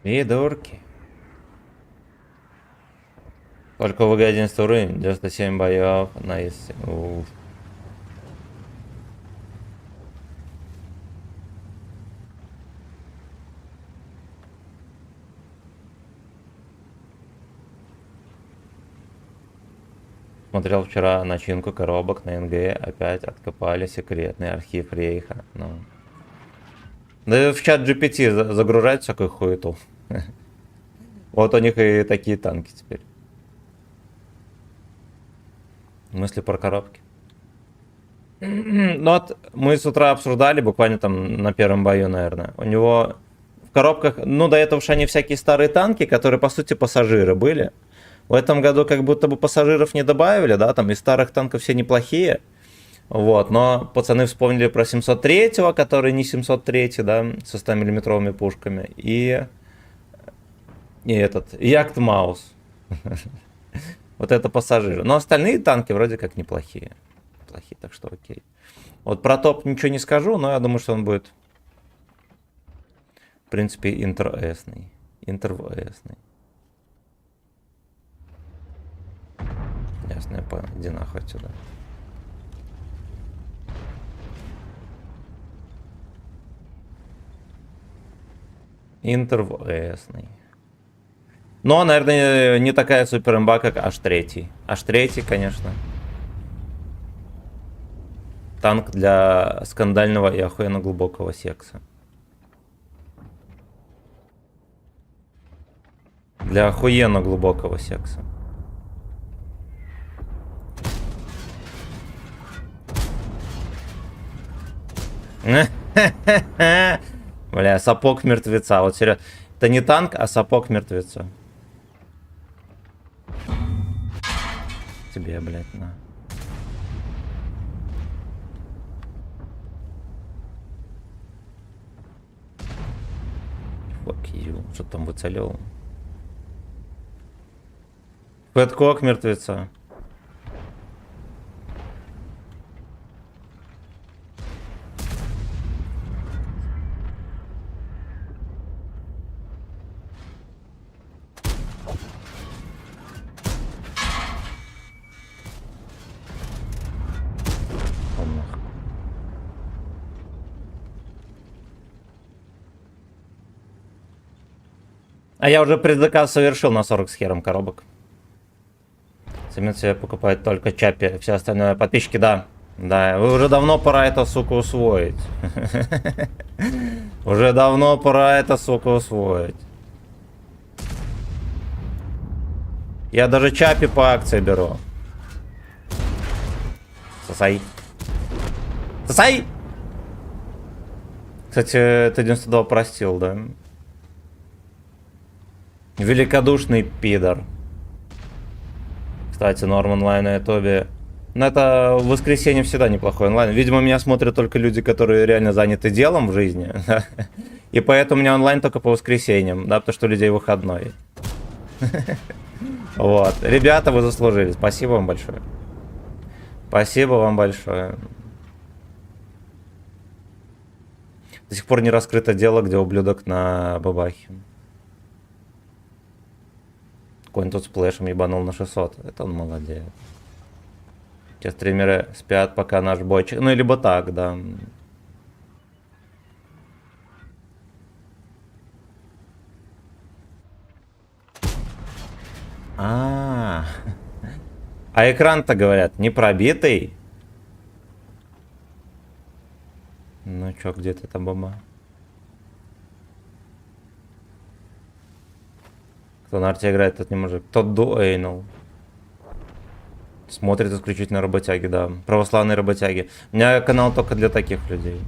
Придурки. Только в 11 уровень, 97 боев, найс. Смотрел вчера начинку коробок на НГ, опять откопали секретный архив Рейха. Ну. Да в чат GPT загружать всякую хуету. Вот у них и такие танки теперь. Мысли про коробки. Ну вот мы с утра обсуждали, буквально там на первом бою, наверное. У него в коробках, ну до этого уж они всякие старые танки, которые по сути пассажиры были. В этом году как будто бы пассажиров не добавили, да, там из старых танков все неплохие. Вот, но пацаны вспомнили про 703-го, который не 703, да, со 100-миллиметровыми пушками. И этот, Яхтмаус. Вот это пассажиры. Но остальные танки вроде как неплохие. Плохие, так что окей. Вот про топ ничего не скажу, но я думаю, что он будет, в принципе, интервесный. Ясно, я понял. Иди нахуй отсюда. Интервесный. Но, наверное, не такая супер имба, как H3. H3, конечно. Танк для скандального и охуенно глубокого секса. Для охуенно глубокого секса. Бля, сапог мертвеца. Вот серьезно. Это не танк, а сапог мертвеца. Тебе, блядь, на. Fuck you. Что там выцелил? Фэткок мертвеца. А я уже предзаказ совершил на 40 с хером коробок. Цемент себе покупает только Чапи. Все остальное подписчики, да. Да, уже давно пора это, сука, усвоить. Уже давно пора это, сука, усвоить. Я даже Чапи по акции беру. Сосай. Сосай! Кстати, Т-92 простил, да? Великодушный пидор. Кстати, норм онлайн на ютубе. Но это в воскресенье всегда неплохой онлайн. Видимо, меня смотрят только люди, которые реально заняты делом в жизни. И поэтому у меня онлайн только по воскресеньям, да, потому что у людей выходной. Вот. Ребята, вы заслужили. Спасибо вам большое. Спасибо вам большое. До сих пор не раскрыто дело, где ублюдок на бабахе. Какой-нибудь тут с плэшем ебанул на 600. Это он молодец. Те стримеры спят, пока наш бойчик. Ну, либо так, да. А экран-то, говорят, не пробитый. Ну чё, где ты там, баба? Кто на арте играет, тот не может. Тот дуэйнул. Смотрит исключительно работяги, да. Православные работяги. У меня канал только для таких людей.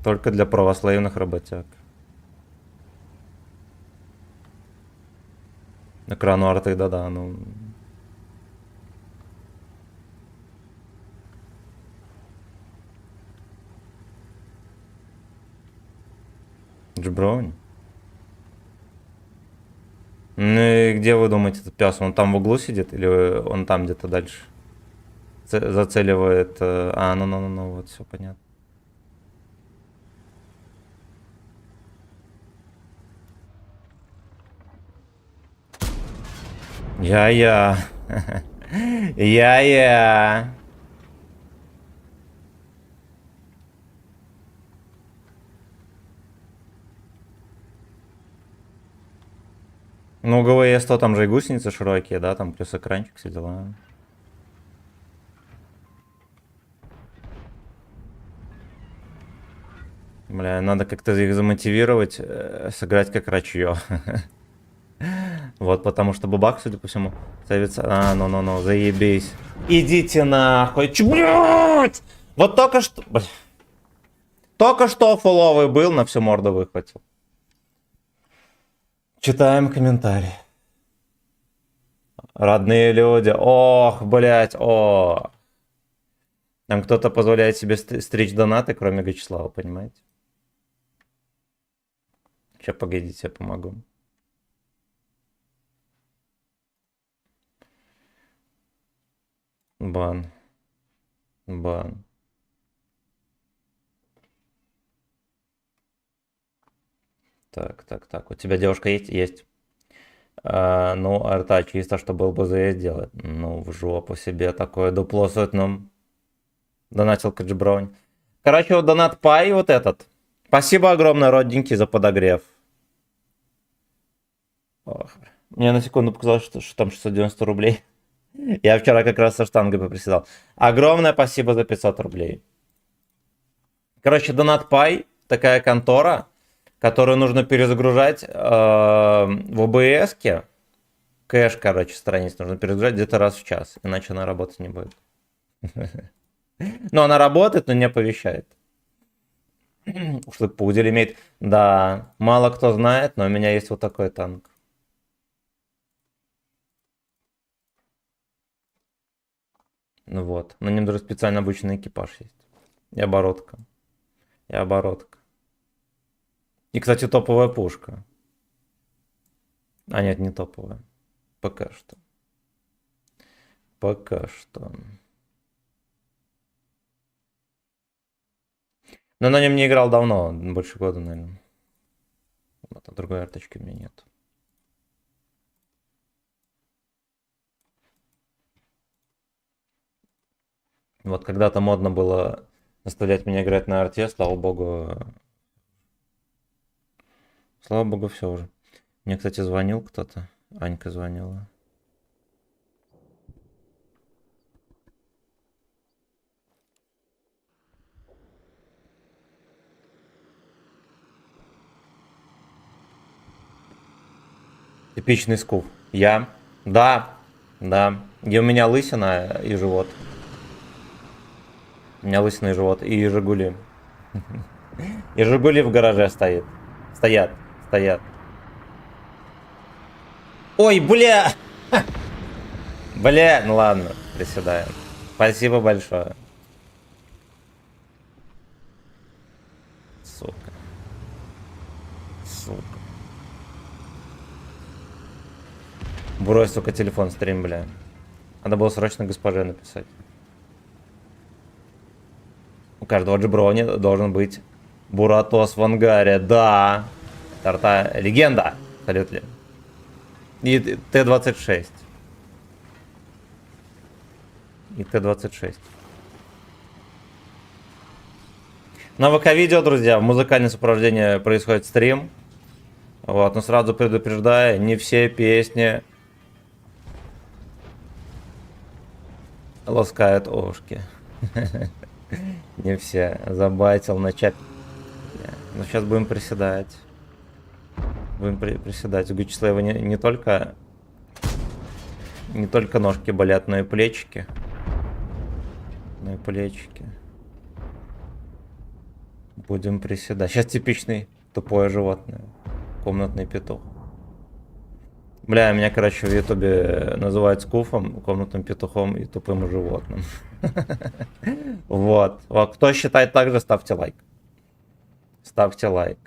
Только для православных работяг. Экрану арты, да-да, ну... Джброунь? Ну и где вы думаете этот пес? Он там в углу сидит или он там где-то дальше? Зацеливает... А, ну, вот, все понятно. Я-я. Я-я. Ну, ГВС-100, там же и гусеницы широкие, да, там плюс экранчик, все дела. Бля, надо как-то их замотивировать, сыграть как рачье. Вот, потому что бабах, судя по всему, ставится... А, ну, заебись. Идите нахуй. Блядь! Вот только что... Блядь. Только что фуловый был, на всю морду выхватил. Читаем комментарии. Родные люди. Ох, блядь, о. Там кто-то позволяет себе стричь донаты, кроме Гачеслава, понимаете? Сейчас, погодите, я помогу. Бан. Бан. Так. У тебя девушка есть? Есть. Ну, арта чисто, что был бы за делать. Ну, в жопу себе такое дупло сотным. Донатил Каджибронь. Короче, вот донат пай вот этот. Спасибо огромное, родненький, за подогрев. Ох, мне на секунду показалось, что там 690 рублей. Я вчера как раз со штангой поприседал. Огромное спасибо за 500 рублей. Короче, донат пай. такая контора, которую нужно перезагружать в OBS-ке. Кэш, короче, страниц нужно перезагружать где-то раз в час, иначе она работать не будет. Но она работает, но не оповещает. Ушлык пудель имеет. Да, мало кто знает, но у меня есть вот такой танк. Ну вот. На нем даже специально обычный экипаж есть. И оборотка. И оборотка. И, кстати, топовая пушка. А нет, не топовая. Пока что. Пока что. Но на нем не играл давно, больше года, наверное. Вот, а другой арточки у меня нет. Вот когда-то модно было заставлять меня играть на арте, слава богу. Слава богу, все уже. Мне, кстати, звонил кто-то. Анька звонила. Типичный скуф. Я? Да. Да. И у меня лысина и живот. У меня лысина и живот. И Жигули. И Жигули в гараже стоит. Стоят. Стоят. Ой, бля! Бля, ну ладно, приседаем. Спасибо большое. Сука. Сука. Брось, сука, телефон стрим, бля. Надо было срочно госпоже написать. У каждого джиброни должен быть Буратос в ангаре. Да. Тарта легенда. Абсолютно. И Т-26. И Т-26. На ВК-видео, друзья, в музыкальное сопровождение происходит стрим. Вот, но сразу предупреждаю, не все песни ласкают ушки. Не все. Забайтил на чат. Ну, сейчас будем приседать. Будем приседать. У Гучислава не только ножки болят, но и плечики. Но и плечики. Будем приседать. Сейчас типичный тупое животное. Комнатный петух. Бля, меня, короче, в ютубе называют скуфом, комнатным петухом и тупым животным. Вот. Кто считает так же, ставьте лайк. Ставьте лайк.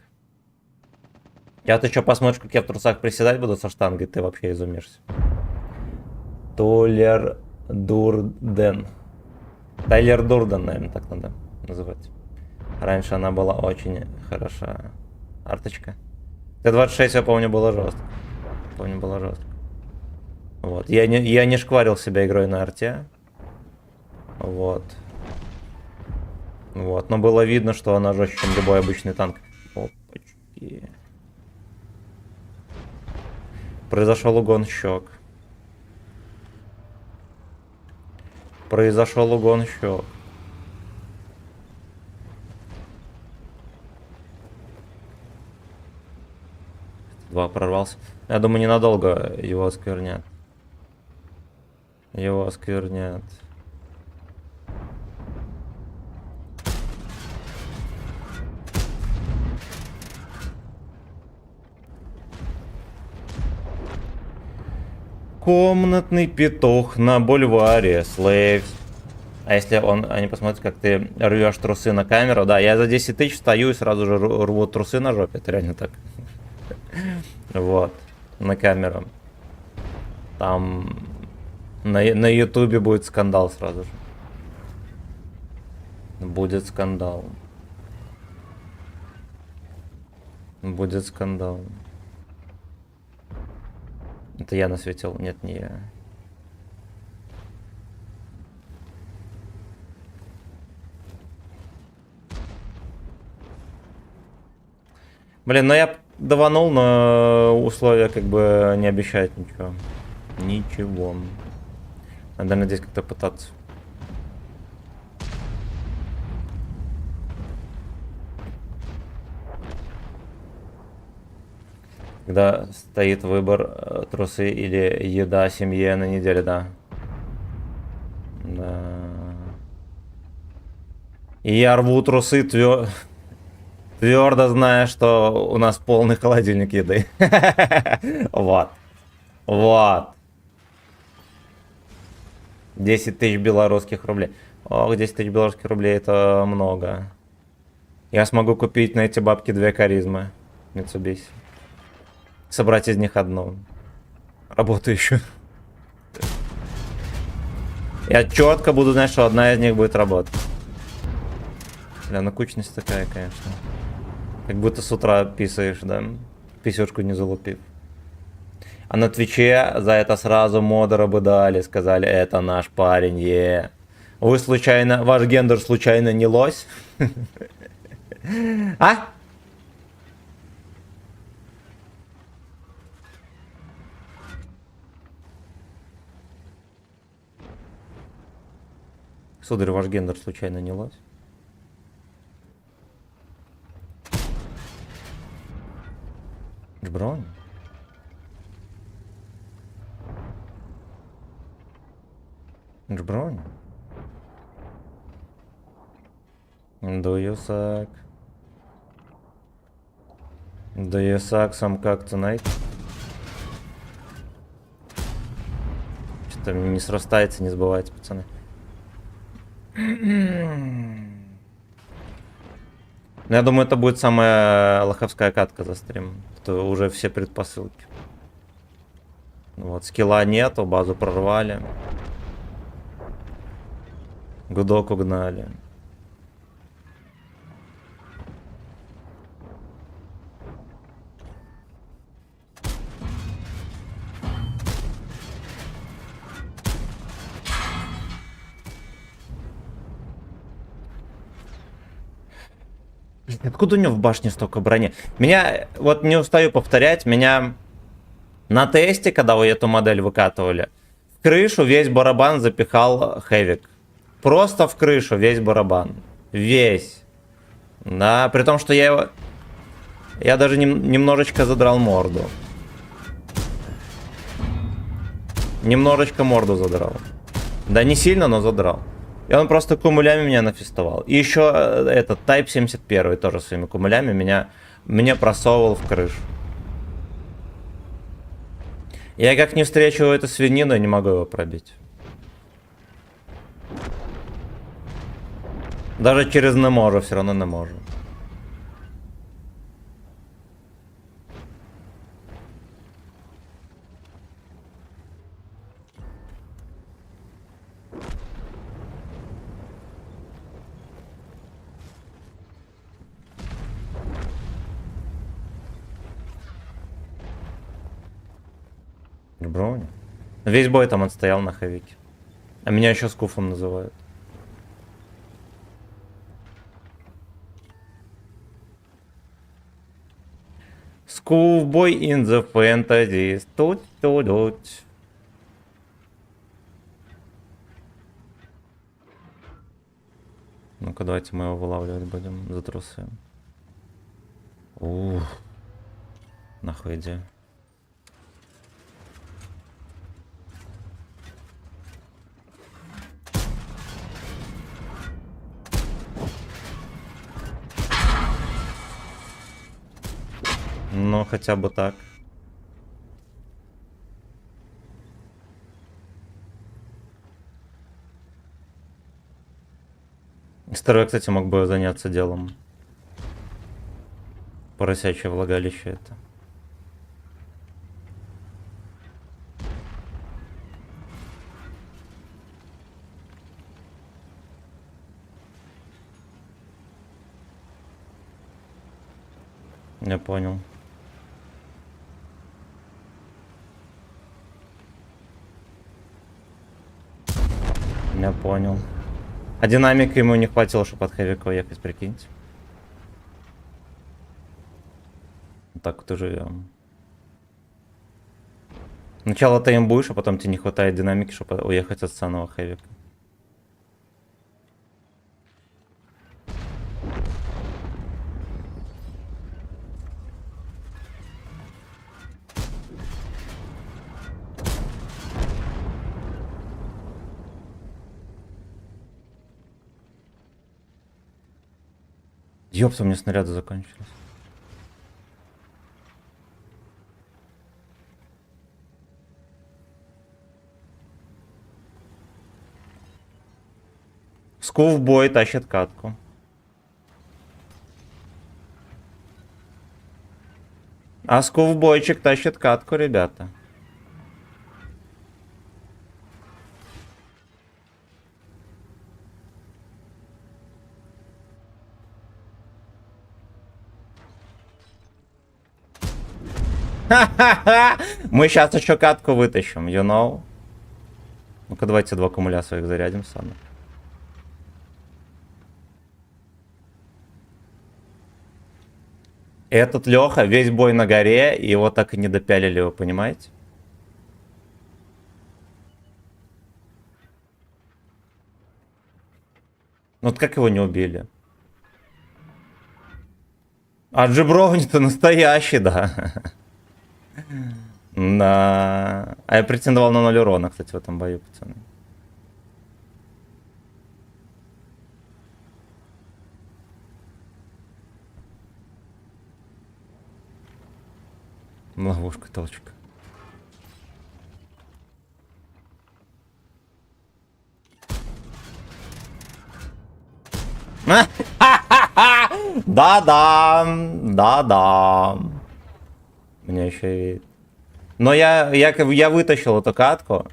Я-то что, посмотришь, как я в трусах приседать буду со штангой, ты вообще изумишься. Тайлер Дурден. Тайлер Дурден, наверное, так надо называть. Раньше она была очень хороша. Арточка. Т-26, я помню, было жестко. Помню, было жестко. Вот. Я не шкварил себя игрой на арте. Вот. Вот. Но было видно, что она жестче, чем любой обычный танк. Опачки. Произошел угон щек. Произошел угон щек. Два прорвался. Я думаю, ненадолго его осквернят. Его осквернят. Комнатный петух на бульваре, Слейвс. А если они посмотрят, как ты рвешь трусы на камеру, да, я за 10 тысяч встаю и сразу же рву трусы на жопе, это реально так. Вот, на камеру. Там на ютубе будет скандал сразу же. Будет скандал. Будет скандал. Это я насветил, нет, не я. Блин, ну я даванул, но условия как бы не обещают ничего. Ничего. Надо, надеюсь, как-то пытаться. Когда стоит выбор трусы или еда семье на неделю, да. Да. И я рву трусы твердо зная, что у нас полный холодильник еды. Вот. Вот. 10 тысяч белорусских рублей. Ох, 10 тысяч белорусских рублей это много. Я смогу купить на эти бабки 2 харизмы. Mitsubishi. Собрать из них одну. Работающую. Я четко буду знать, что одна из них будет работать. Бля, ну кучность такая, конечно. Как будто с утра писаешь, да? Писюшку не залупив. А на Твиче за это сразу модера бы дали. Сказали, это наш парень, Вы случайно, ваш гендер случайно не лось? А? Сударь, ваш гендер случайно не лось? Бронь? Бронь? Do you suck? Do you suck some cock tonight? Что-то не срастается, не сбывается, пацаны. Я думаю, это будет самая лоховская катка за стрим. Это уже все предпосылки. Вот, скилла нету, базу прорвали. Гудок угнали. Откуда у него в башне столько брони? Меня, вот не устаю повторять, меня на тесте, когда вы эту модель выкатывали, в крышу весь барабан запихал Хэвик. Просто в крышу весь барабан. Весь. Да, при том, что я его... Я даже немножечко задрал морду. Немножечко морду задрал. Да не сильно, но задрал. И он просто кумулями меня нафестовал. И еще этот Type 71 тоже своими кумулями меня просовывал в крышу. Я как не встречу эту свинину, я не могу его пробить. Даже через не можу, все равно не можу. Бронь. Весь бой там он стоял на Хэвике. А меня еще скуфом называют. Schoolboy in the fantasy. Тут. Ну-ка, давайте мы его вылавливать будем за трусы. Ух. Нахуй иди. Ну, хотя бы так. Второй, кстати, мог бы заняться делом. Поросячье влагалище это. Я понял. Я понял. А динамика ему не хватило, чтобы от Хэвика уехать, прикиньте. Вот так вот и живем. Сначала ты им будешь, а потом тебе не хватает динамики, чтобы уехать от санного Хэвика. Ёпта, у меня снаряды закончились. Скуфбой тащит катку. А скуфбойчик тащит катку, ребята. Мы сейчас еще катку вытащим, you know? Ну-ка, давайте 2 аккумуля своих зарядим сами. Этот Леха весь бой на горе, и его так и не допялили, вы понимаете? Ну вот как его не убили? А Джибровни-то настоящий, да. Да. А я претендовал на 0 урона, кстати, в этом бою, пацаны. Ловушка, толчка. Да-да, да-да. Меня еще и... Но я вытащил эту катку.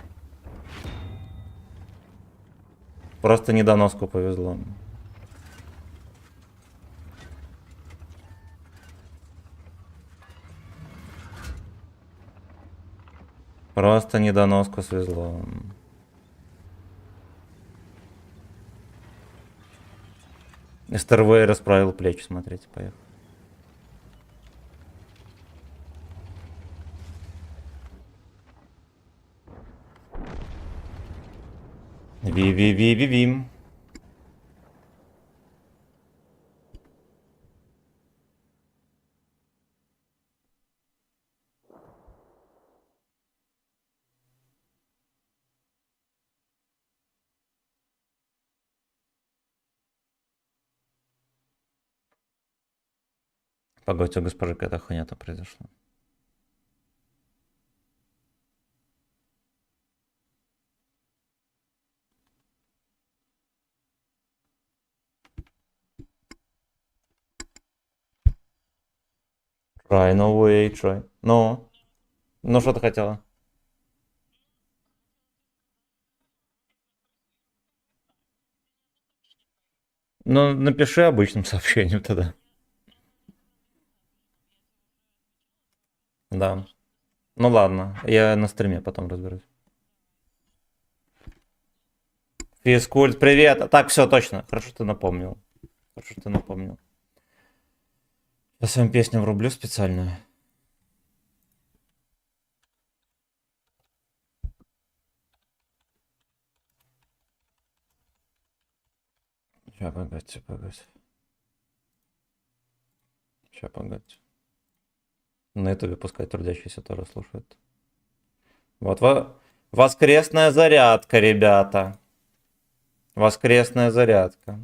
Просто недоноску повезло. Просто недоноску свезло. СТРВ расправил плечи, смотрите, поехал. Ви-ви-ви-ви-вим. Погодьте, у госпожи какая-то хуйня-то произошла. Try, no way, try. Ну? Ну, что ты хотела? Ну, напиши обычным сообщением тогда. Да. Ну ладно, я на стриме потом разберусь. Физкульт, привет. Так, все, точно. Хорошо, ты напомнил. Хорошо, ты напомнил. Я своим песню врублю специальную. Сейчас, погодьте, погодьте. Сейчас, погодьте. На ютубе пускай трудящиеся тоже слушают. Вот воскресная зарядка, ребята. Воскресная зарядка.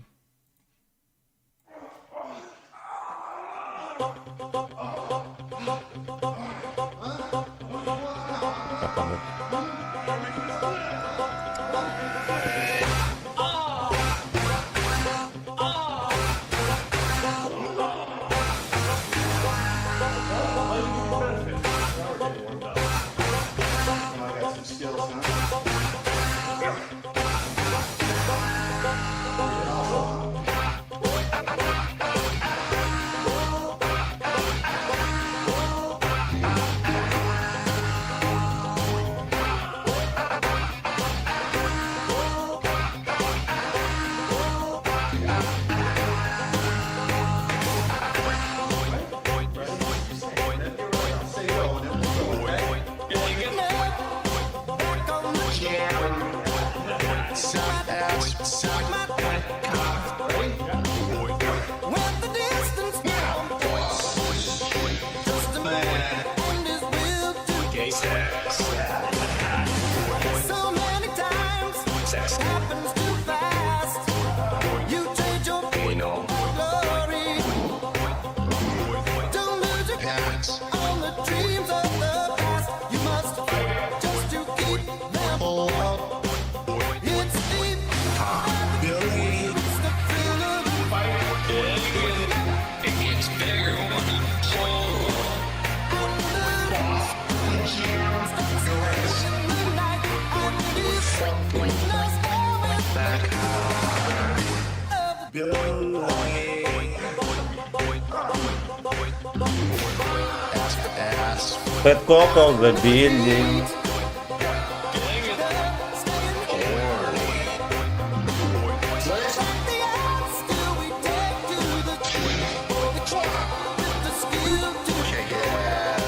Bad Coco the Building.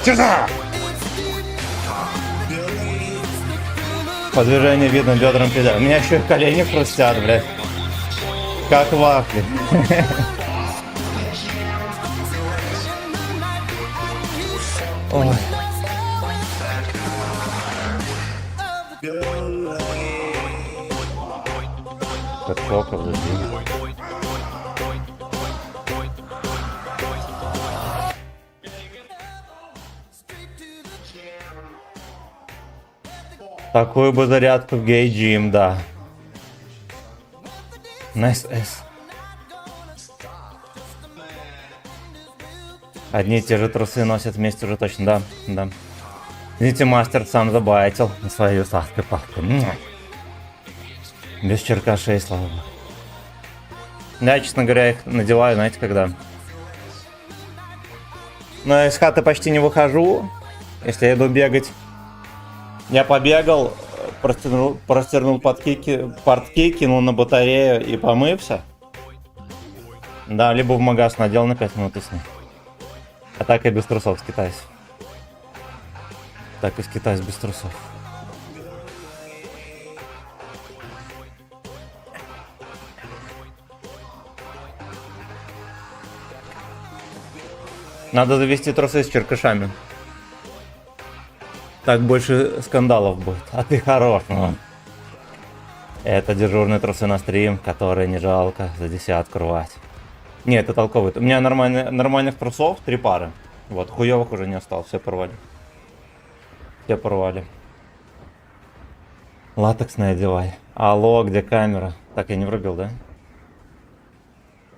Сюда! По движению видно бедром педаль. У меня еще колени хрустят, блядь. Как вафли. Ой. Подскоков забили. Такую бы зарядку в гей-джим, да. Nice S. Одни и те же трусы носят вместе уже точно, да, да. Видите, мастер сам забайтил на свою сладкую папку. Без черкашей, слава богу. Я, честно говоря, их надеваю, знаете, когда? Но из хаты почти не выхожу, если я иду бегать. Я побегал, простернул портки, кинул на батарею и помылся. Да, либо в магаз надел на 5 минут и сны. А так я без трусов скитаюсь. Так и скитаюсь без трусов. Надо завести трусы с черкашами. Так больше скандалов будет. А ты хорош, ну. Это дежурные трусы на стрим, которые не жалко за 10 рвать. Нет, это толковый. У меня нормальных трусов 3 пары. Вот, хуёвых уже не осталось, все порвали. Все порвали. Латексный одевай. Алло, где камера? Так, я не врубил, да?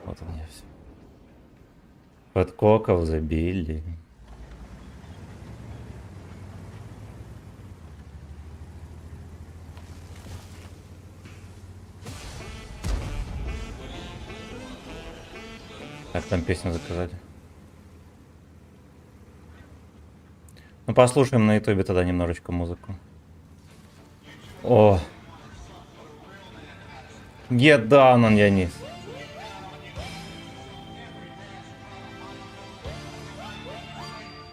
Вот у меня все. Под коков забили. Так, там песню заказали. Ну, послушаем на ютубе тогда немножечко музыку. О! Get down on your knees.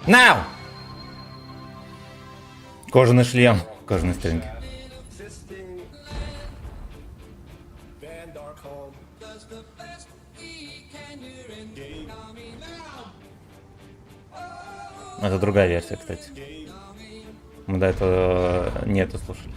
Now! Кожаный шлем, кожаный стринги. Это другая версия, кстати. Мы до этого не эту слушали.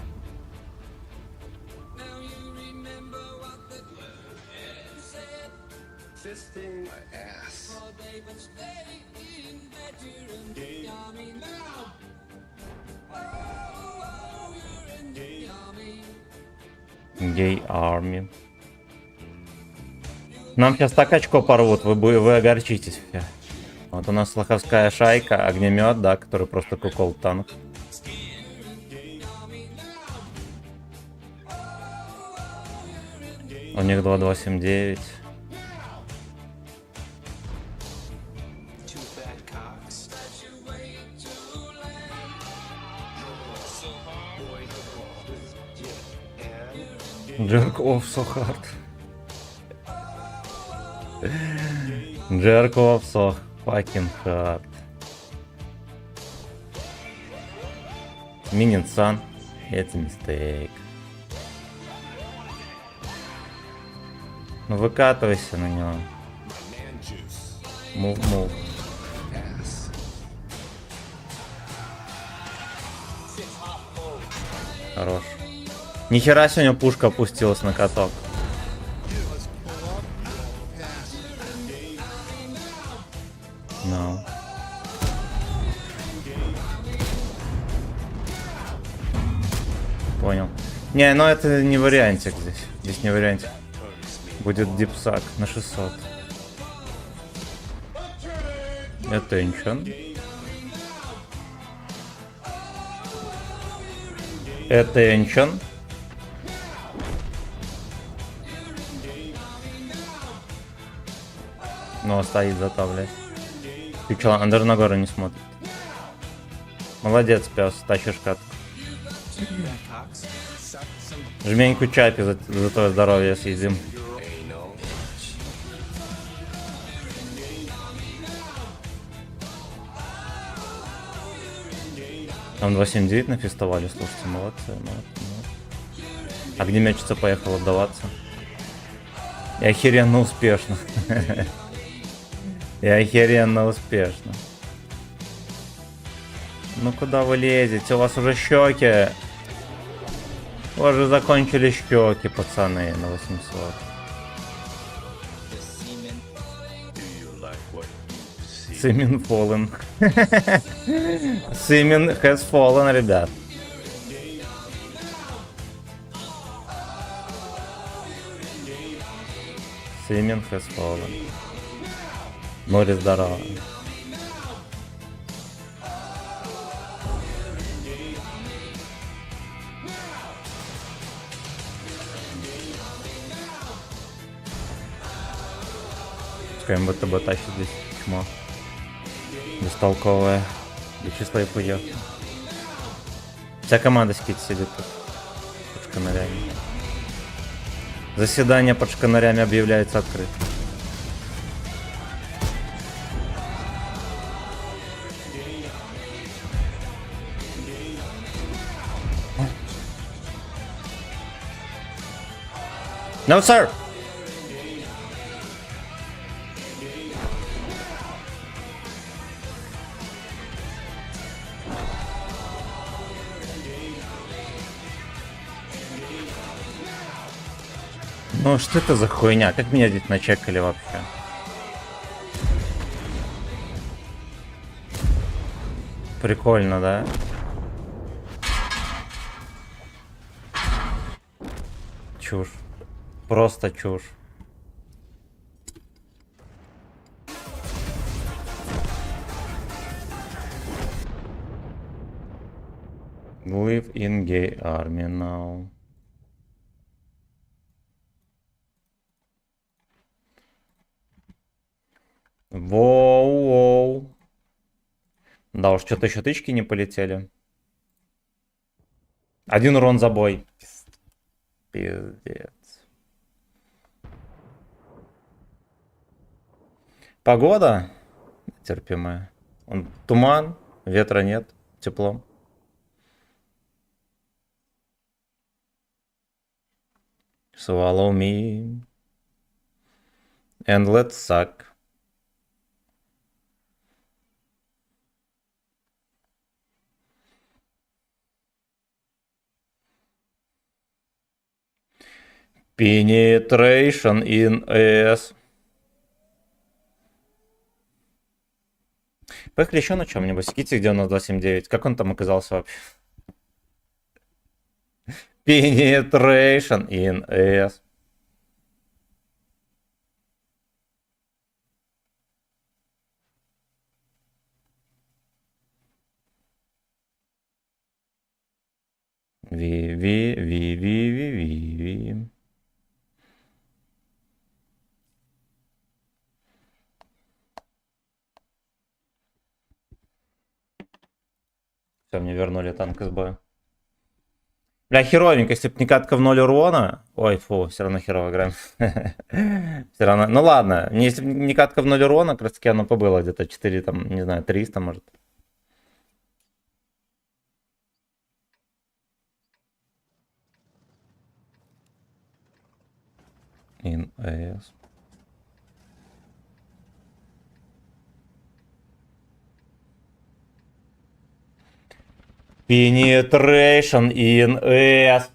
Гей Арми. Нам сейчас так очко порвут, вы огорчитесь. Вот у нас лоховская шайка, огнемет, да, который просто кукол танк. У них 2279. Jerk off so hard. Jerk off so fucking hard. Minion Sun. Это мистейк. Ну выкатывайся на него. Move. Хорош. Нихера сегодня пушка опустилась на каток. No. Понял. Не, ну это не вариантик здесь. Здесь не вариантик. Будет дипсак на 600. Attention. Attention. Но стоит зато, блядь. Ты чё, он даже на гору не смотрит. Молодец, пес, тащишь катку. Жменьку чапи за твое здоровье съедим. Там 279 на фестивале, слушайте, молодцы, молодцы. Огнеметчица поехала отдаваться. И охеренно успешно. И охеренно успешно. Ну куда вы лезете? У вас уже щеки. У вас же закончились щеки, пацаны, на 800. Симен fallen. Симен has fallen, ребят. Симен has fallen. Море здорово. Пускай МБТБ тащит здесь чмо. Бестолковая. Я чисто и поехал. Вся команда скид сидит тут. Под шканарями. Заседание под шканарями объявляется открыт. No, sir! Ну что это за хуйня? Как меня здесь начекали вообще? Прикольно, да? Чушь. Просто чушь. Live in gay army now. Воу-воу. Да уж, что-то еще тычки не полетели. 1 урон за бой. Пиздец. Погода терпимая. Туман, ветра нет, тепло. Swallow me. And let's suck. Penetration in S. Поехали еще на чем-нибудь. Скидите, где у нас 279. Как он там оказался вообще? Penetration in S. Ви. Все, мне вернули танк из боя. Бля, херовенько, если бы не катка в 0 урона. Ой, фу, все равно херово играем. Все равно. Ну ладно, если бы не катка в 0 урона, как раз таки оно побыло где-то 4, там, не знаю, 300, может. In AS. Penetration in S.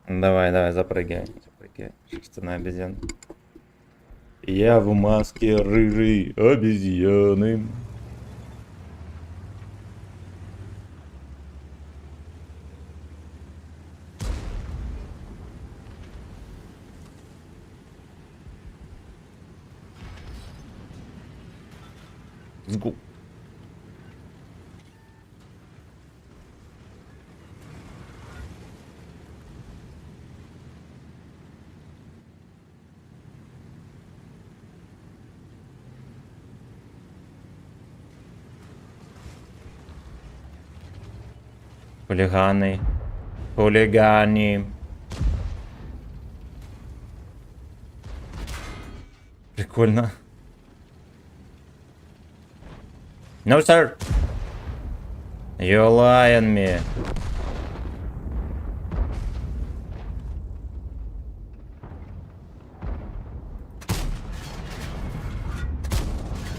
Давай, запрыгивай. Шерстяная обезьяна. Я в маске рыжей обезьяны. Сгу. Хулиганы. Хулиганы. Прикольно. No, sir. You lying me.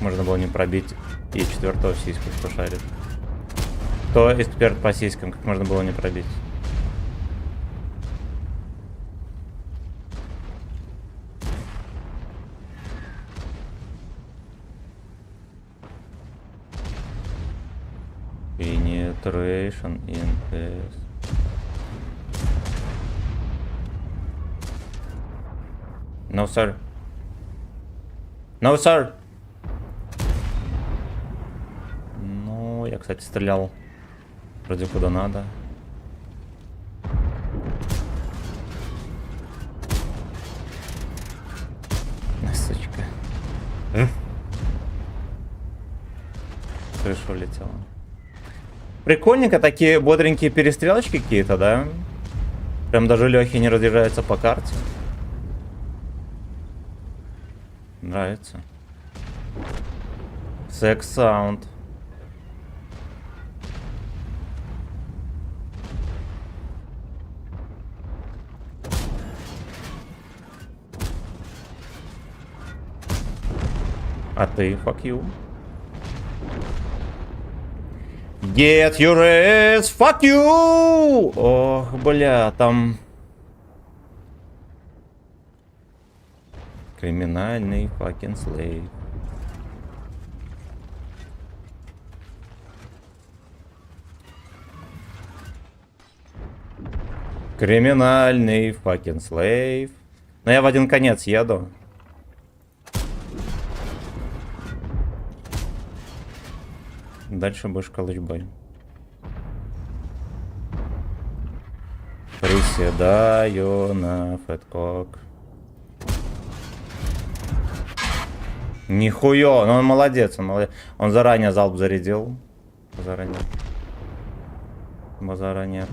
Можно было не пробить и четвертого сиську, кто шарит. Кто эксперт по сиськам, как можно было не пробить? Penetration in PS. No, sir. No, sir. Ну, я, кстати, стрелял вроде куда надо. Сучка. Крыша улетела. Прикольненько, такие бодренькие перестрелочки какие-то, да? Прям даже Лехи не разъезжается по карте. Нравится. Секс саунд. А ты, fuck you. Get your ass, fuck you! Ох, бля, там... Криминальный fucking слейв. Криминальный fucking слейв. Но я в один конец еду. Дальше будешь колычбой. Приседаю на фэткок. Нихуя, ну он молодец, он молодец. Он заранее залп зарядил. Заранее. Заранее.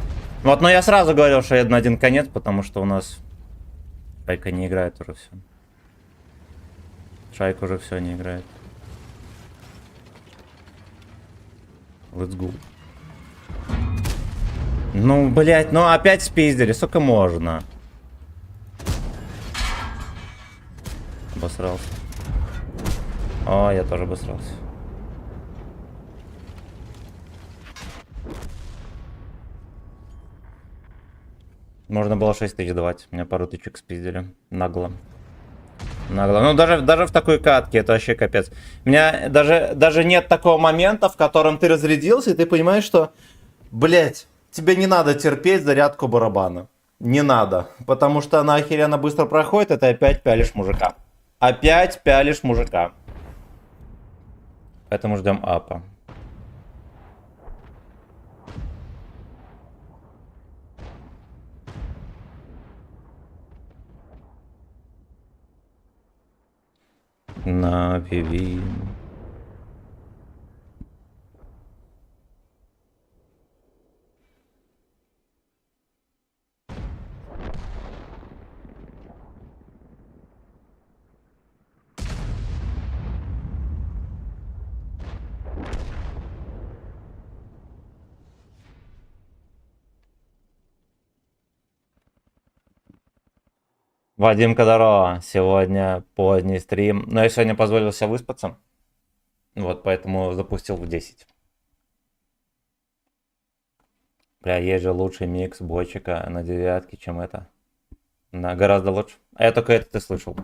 Вот, но я сразу говорил, что я на один конец, потому что у нас шайка не играет уже все. Шайка уже все не играет. Let's go. Ну, блять, ну опять спиздили, сколько можно? Обосрался. О, я тоже обосрался. Можно было 6 тысяч давать. Меня пару тычек спиздили. Нагло. Нагло. Ну, даже в такой катке это вообще капец. У меня даже нет такого момента, в котором ты разрядился, и ты понимаешь, что, блять, тебе не надо терпеть зарядку барабана. Не надо. Потому что она охеренно быстро проходит, и ты опять пялишь мужика. Опять пялишь мужика. Поэтому ждем апа. На Вивин. Вадим Кадарова. Сегодня поздний стрим. Но я сегодня позволил себе выспаться. Вот, поэтому запустил в 10. Бля, есть же лучший микс бочика на девятке, чем это. Гораздо лучше. А я только это ты слышал.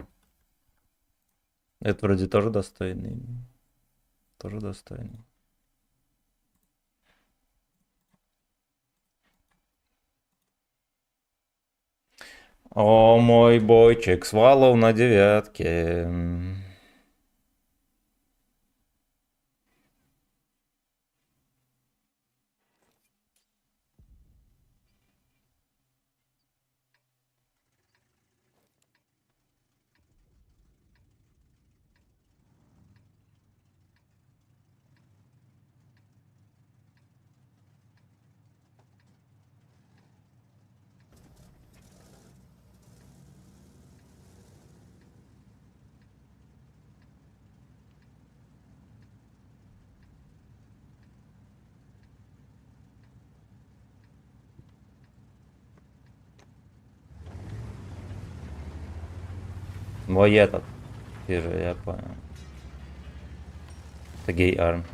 Это вроде тоже достойный. Тоже достойный. О, мой бойчик, свалов на девятке. Вот этот. Вижу, я понял. Это гей-арм.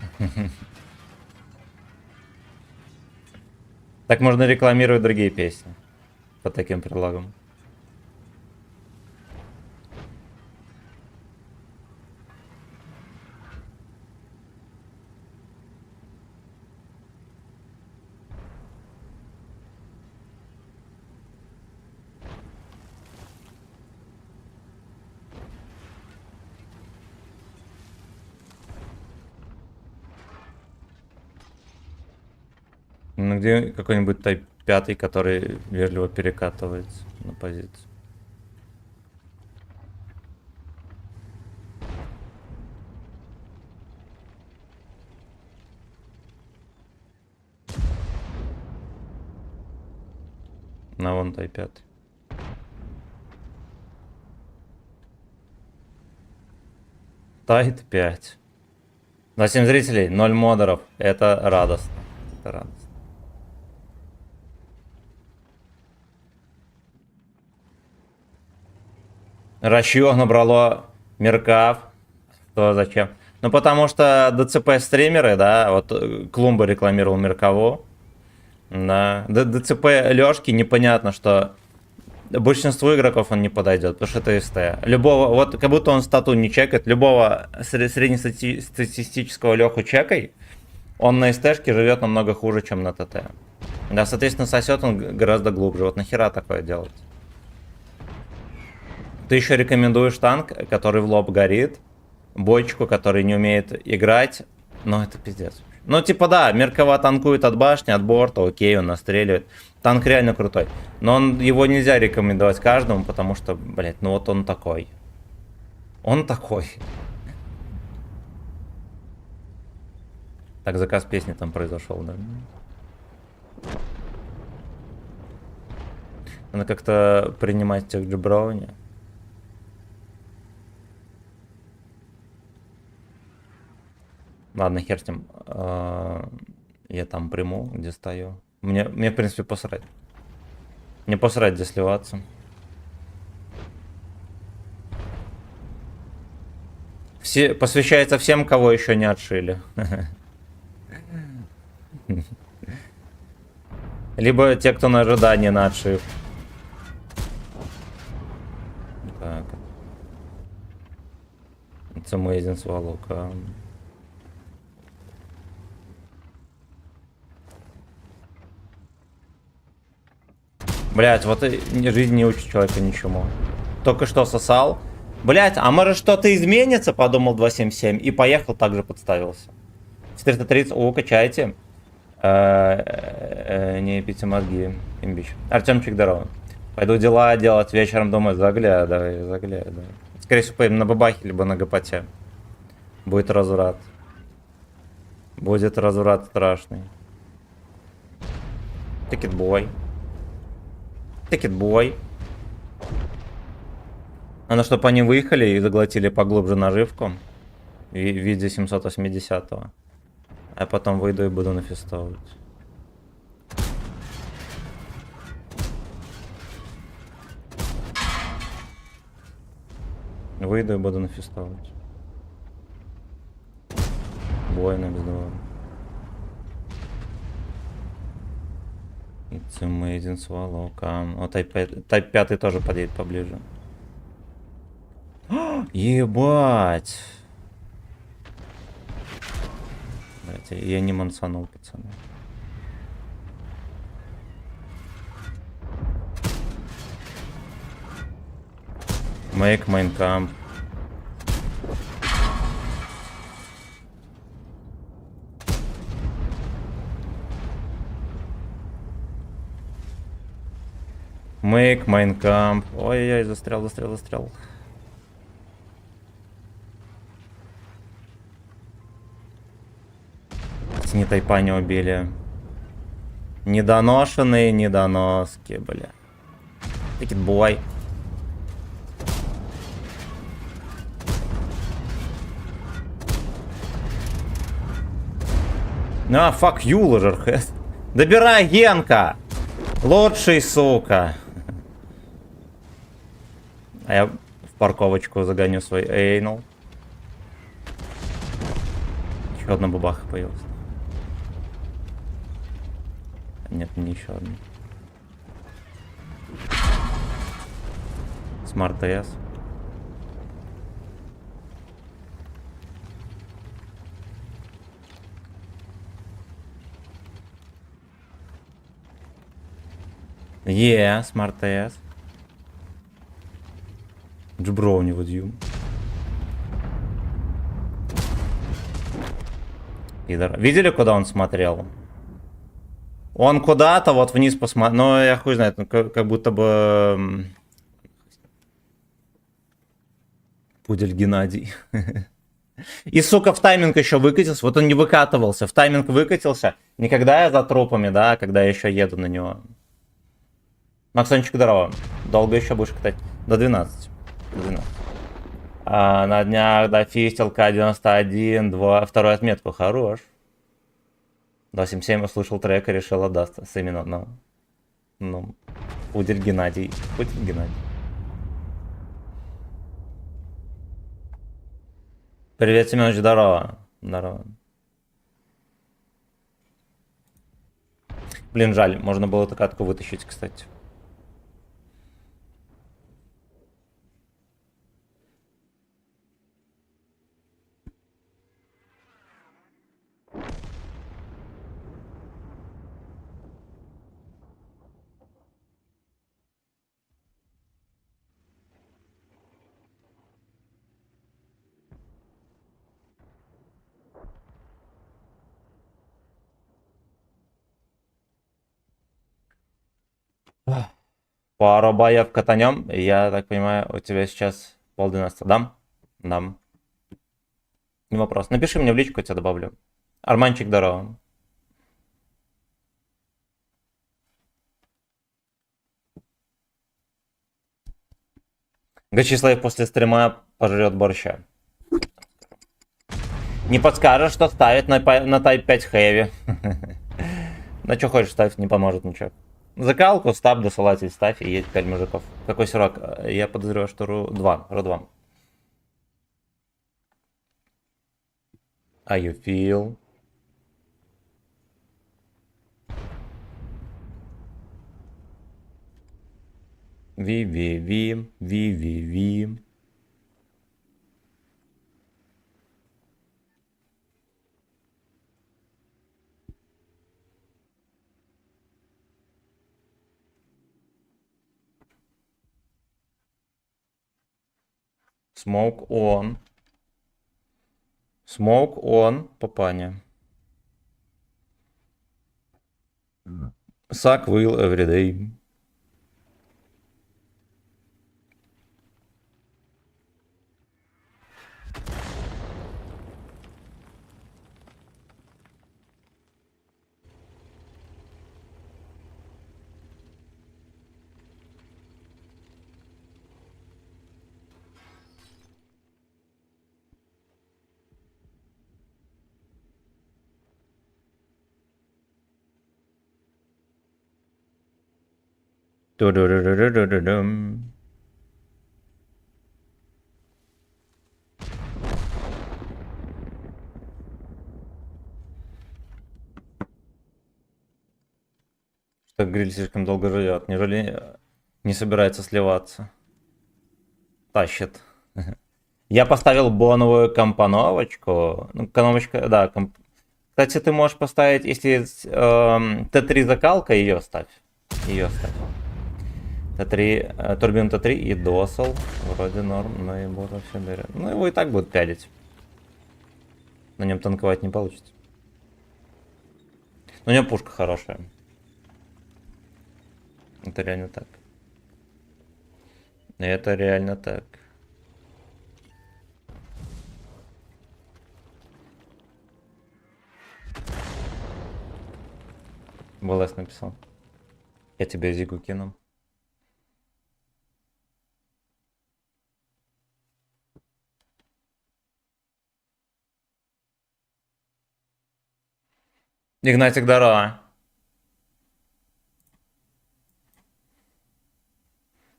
Так можно рекламировать другие песни. По таким предлогам. Ну где какой-нибудь Type 5, который вежливо перекатывается на позицию. На вон Type 5. Type 5. 8 зрителей, 0 модеров. Это радостно. Это радостно. Расчет набрало меркав. То зачем? Ну потому что ДЦП стримеры, да, вот Клумба рекламировал меркову. Да. ДЦП Лёшки непонятно, что большинству игроков он не подойдет, потому что это СТ. Любого, вот как будто он стату не чекает, любого среднестатистического Леху чекай, он на СТшке живет намного хуже, чем на ТТ. Да, соответственно, сосет он гораздо глубже. Вот нахера такое делать? Ты еще рекомендуешь танк, который в лоб горит, бойчику, который не умеет играть. Ну, это пиздец. Ну, типа, да, Меркова танкует от башни, от борта, окей, он настреливает. Танк реально крутой. Но его нельзя рекомендовать каждому, потому что, блядь, ну вот он такой. Он такой. Так, заказ песни там произошел, да? Надо как-то принимать тех Джебрауни. Ладно, хер с ним. Я там приму, где стою. Мне в принципе, посрать. Мне посрать, где сливаться. Все, посвящается всем, кого еще не отшили. Либо те, кто на ожидании на отшив. Так. Это мой один свалок. Блять, вот жизнь не учит человека ничему. Только что сосал. Блять, а может что-то изменится, подумал 277 и поехал, также подставился. 430, о, качайте. Не пейте мозги, имбич. Артемчик, здорово. Пойду дела делать, вечером дома заглядывай. Скорее всего, поедем на бабахе, либо на гопоте. Будет разврат. Будет разврат страшный. Тикетбой. Тикетбой. Надо, чтобы они выехали и заглотили поглубже наживку. В виде 780-го. А потом выйду и буду нафестовывать. Выйду и буду нафестовывать. Бой на бездвор. It's amazing swallow, come. Вот Type 5 тоже подъедет поближе. Ебать! Блять, я не мансанул, пацаны. Make mine camp. Make mine camp. Ой-ой-ой, застрял. Ни тайпа не убили. Недоношенные недоноски, бля. Тикетбой. А, fuck you, Ложерхэт. Добирай, Генка! Лучший, сука. А я в парковочку загоню свой эйнал. Еще одна бабаха появилась. Нет, не еще одна. Смарт ТС. Смарт ТС. Джброуни вот ю. Видели, куда он смотрел? Он куда-то вот вниз посмотрел. Но я хуй знает, как будто бы... Пудель Геннадий. И, сука, в тайминг еще выкатился. Вот он не выкатывался. В тайминг выкатился. Не когда я за трупами, да, а когда я еще еду на него. Максончик, здорово. Долго еще будешь катать? До 12. До 12. На днях дофистил К-91, вторую отметку. Хорош. 277 услышал трек и решил отдастся. Именно, ну, Пудель Геннадий. Пудель Геннадий. Привет, Семенович, здорово. Здорово. Блин, жаль, можно было эту катку вытащить, кстати. Пару боев катанем. Я так понимаю, у тебя сейчас 11:30. Дам? Дам. Не вопрос. Напиши мне в личку, я тебя добавлю. Арманчик, здорово. Гачислав после стрима пожрет борща. Не подскажешь, что ставить на Type 5 Heavy. На что хочешь ставь, не поможет ничего. Закалку, стаб, досылатель ставь и едь 5 мужиков. Какой срок? Я подозреваю, что РУ-2. РУ-2. How you feel? Ви. Smoke on. Smoke on, папаня. Suck will every day. Ту-ду-ду-ду-ду-ду-дум. Что гриль слишком долго жует. Неужели не собирается сливаться? Тащит. Я поставил боновую компоновочку. Ну, компоновочка, да. Кстати, ты можешь поставить, если Т3 закалка, ее ставь. Ее ставь. Т3, турбин Т3 и досл. Вроде норм, но и бота все берет. Ну, его и так будут пялить. На нем танковать не получится. Но у него пушка хорошая. Это реально так. Это реально так. ВЛС написал. Я тебе зигу кину. Игнатик, здорово.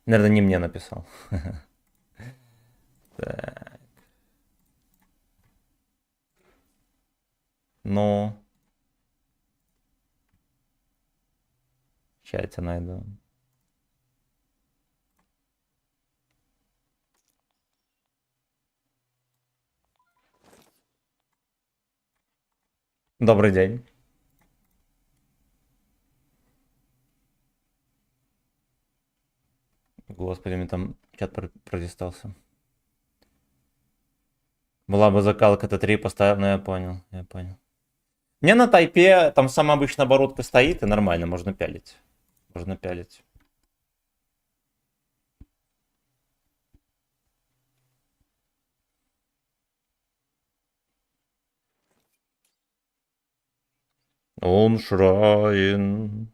Наверное, не мне написал. Так. Ну. Сейчас я тебя найду. Добрый день. Господи, мне там чат пролистался. Была бы закалка Т3 поставил, но я понял, я понял. Мне на тайпе там самая обычная оборотка стоит, и нормально, можно пялить. Можно пялить. Он шрайн.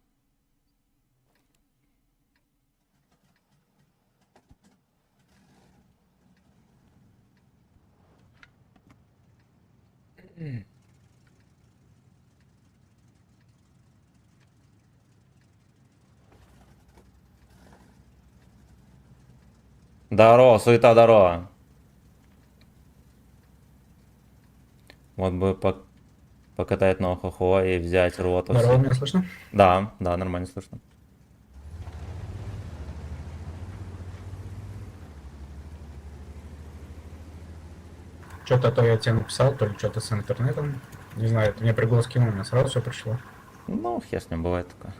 Здорово, суета здорово. Вот бы покатать на хохо и взять роту. Здорово, меня слышно? Да, да, нормально слышно. Что-то то я тебе написал, то ли что-то с интернетом. Не знаю, ты мне приглас кинул, мне сразу все пришло. Ну, хер с ним бывает такое.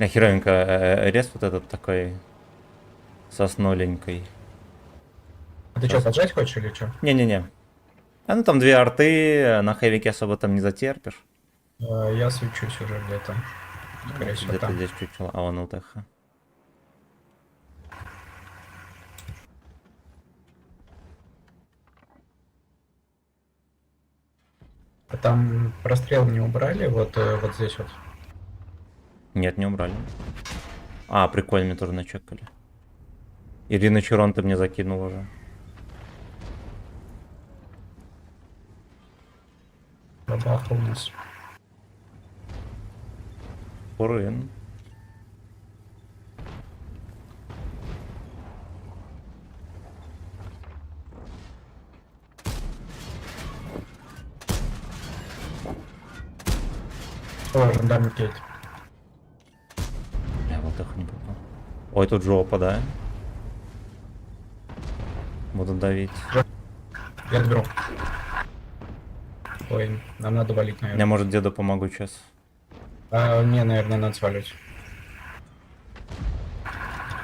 Херовенько рез вот этот такой сосноленький. А ты что, поджать хочешь или что? Не-не-не. А ну там две арты, на хэвике особо там не затерпишь. Я свечусь уже где-то. Скорее всего, Где-то там. здесь чуть-чуть, а он ЛТХ. А там прострел не убрали, вот здесь вот. Нет, не убрали. А, прикольно, мне тоже начекали. Ирина Чурон ты мне закинул уже. Бабаха у нас. Урын. О, жандарм кейт. Я вот их не попал. Ой, тут жопа, да? Буду давить. Я доберу. Ой, нам надо валить, Я, наверное. может, деду помогу сейчас. Не, наверное, надо сваливать.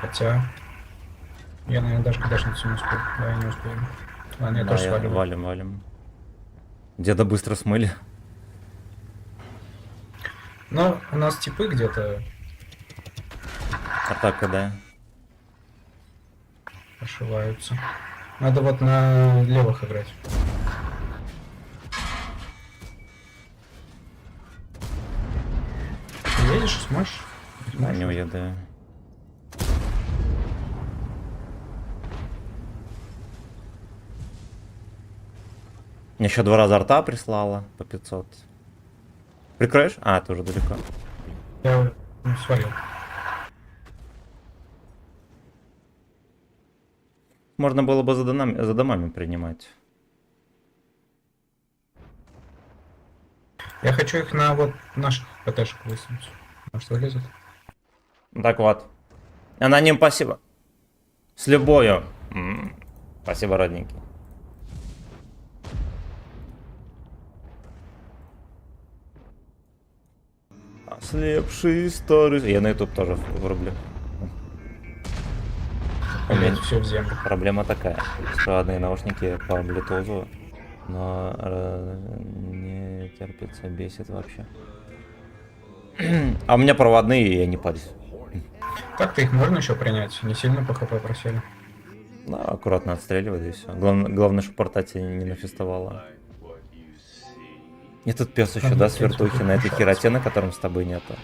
Хотя... Я, наверное, даже кадашницу не успею. Да, я не успею. Ладно, я Да, тоже сваливаю. валим. Деда быстро смыли. Но у нас типы где-то Атака, да. ошиваются. Надо вот на левых играть. Ты едешь, сможешь? Да, не уеду. Мне еще 2 раза арта прислала по 500. Прикроешь? А, ты уже далеко. Я свалил. Можно было бы за домами принимать. Я хочу их на вот наших ПТшек высунуть. Может, вылезут? Так вот. Аноним, спасибо. С любовью. Спасибо, родненький. Ослепший старый. Я на YouTube тоже врублю. Опять все в землю. Проблема такая. Беспроводные наушники по Bluetooth, но не терпится, бесит вообще. А у меня проводные, и я не парюсь. Так-то их можно еще принять. Не сильно по ХП просели. Ну, аккуратно отстреливай, и все. Главное, чтобы порта тебя не нафестовала. Мне тут пес еще, да, с вертухи на этой хероте, на котором с тобой нету.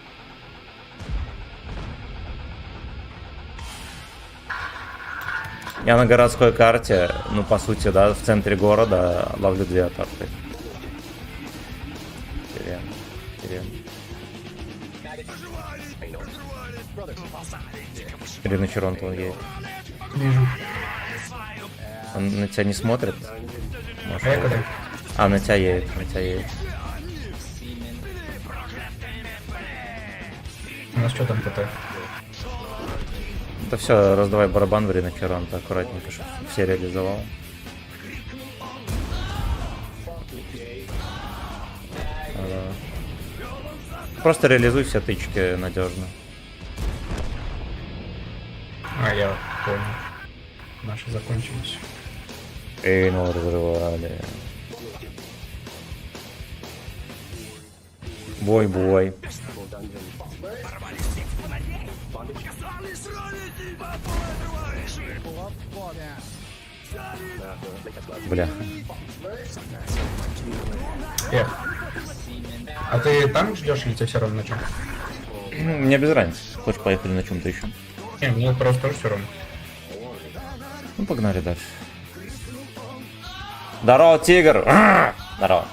Я на городской карте, ну, по сути, да, в центре города ловлю 2 атаки. Интересно, интересно. Ирина Черонтова едет. Вижу. Он на тебя не смотрит? Может, А я куда? А, на тебя едет, на тебя едет. У нас что там ПТ? Да все, раздавай барабан в Ирина Черонта аккуратненько, чтобы все реализовал. Просто реализуй все тычки надежно. А, я понял. Наши закончились. Эй, ну разрывали. Бой-бой. Бля. Эх. А ты там ждешь или тебе все равно на чем? Мне без разницы. Хочешь, поехали на чем-то еще? Не, мне просто тоже все равно. Ну, погнали дальше. Здорово, тигр! Здорово.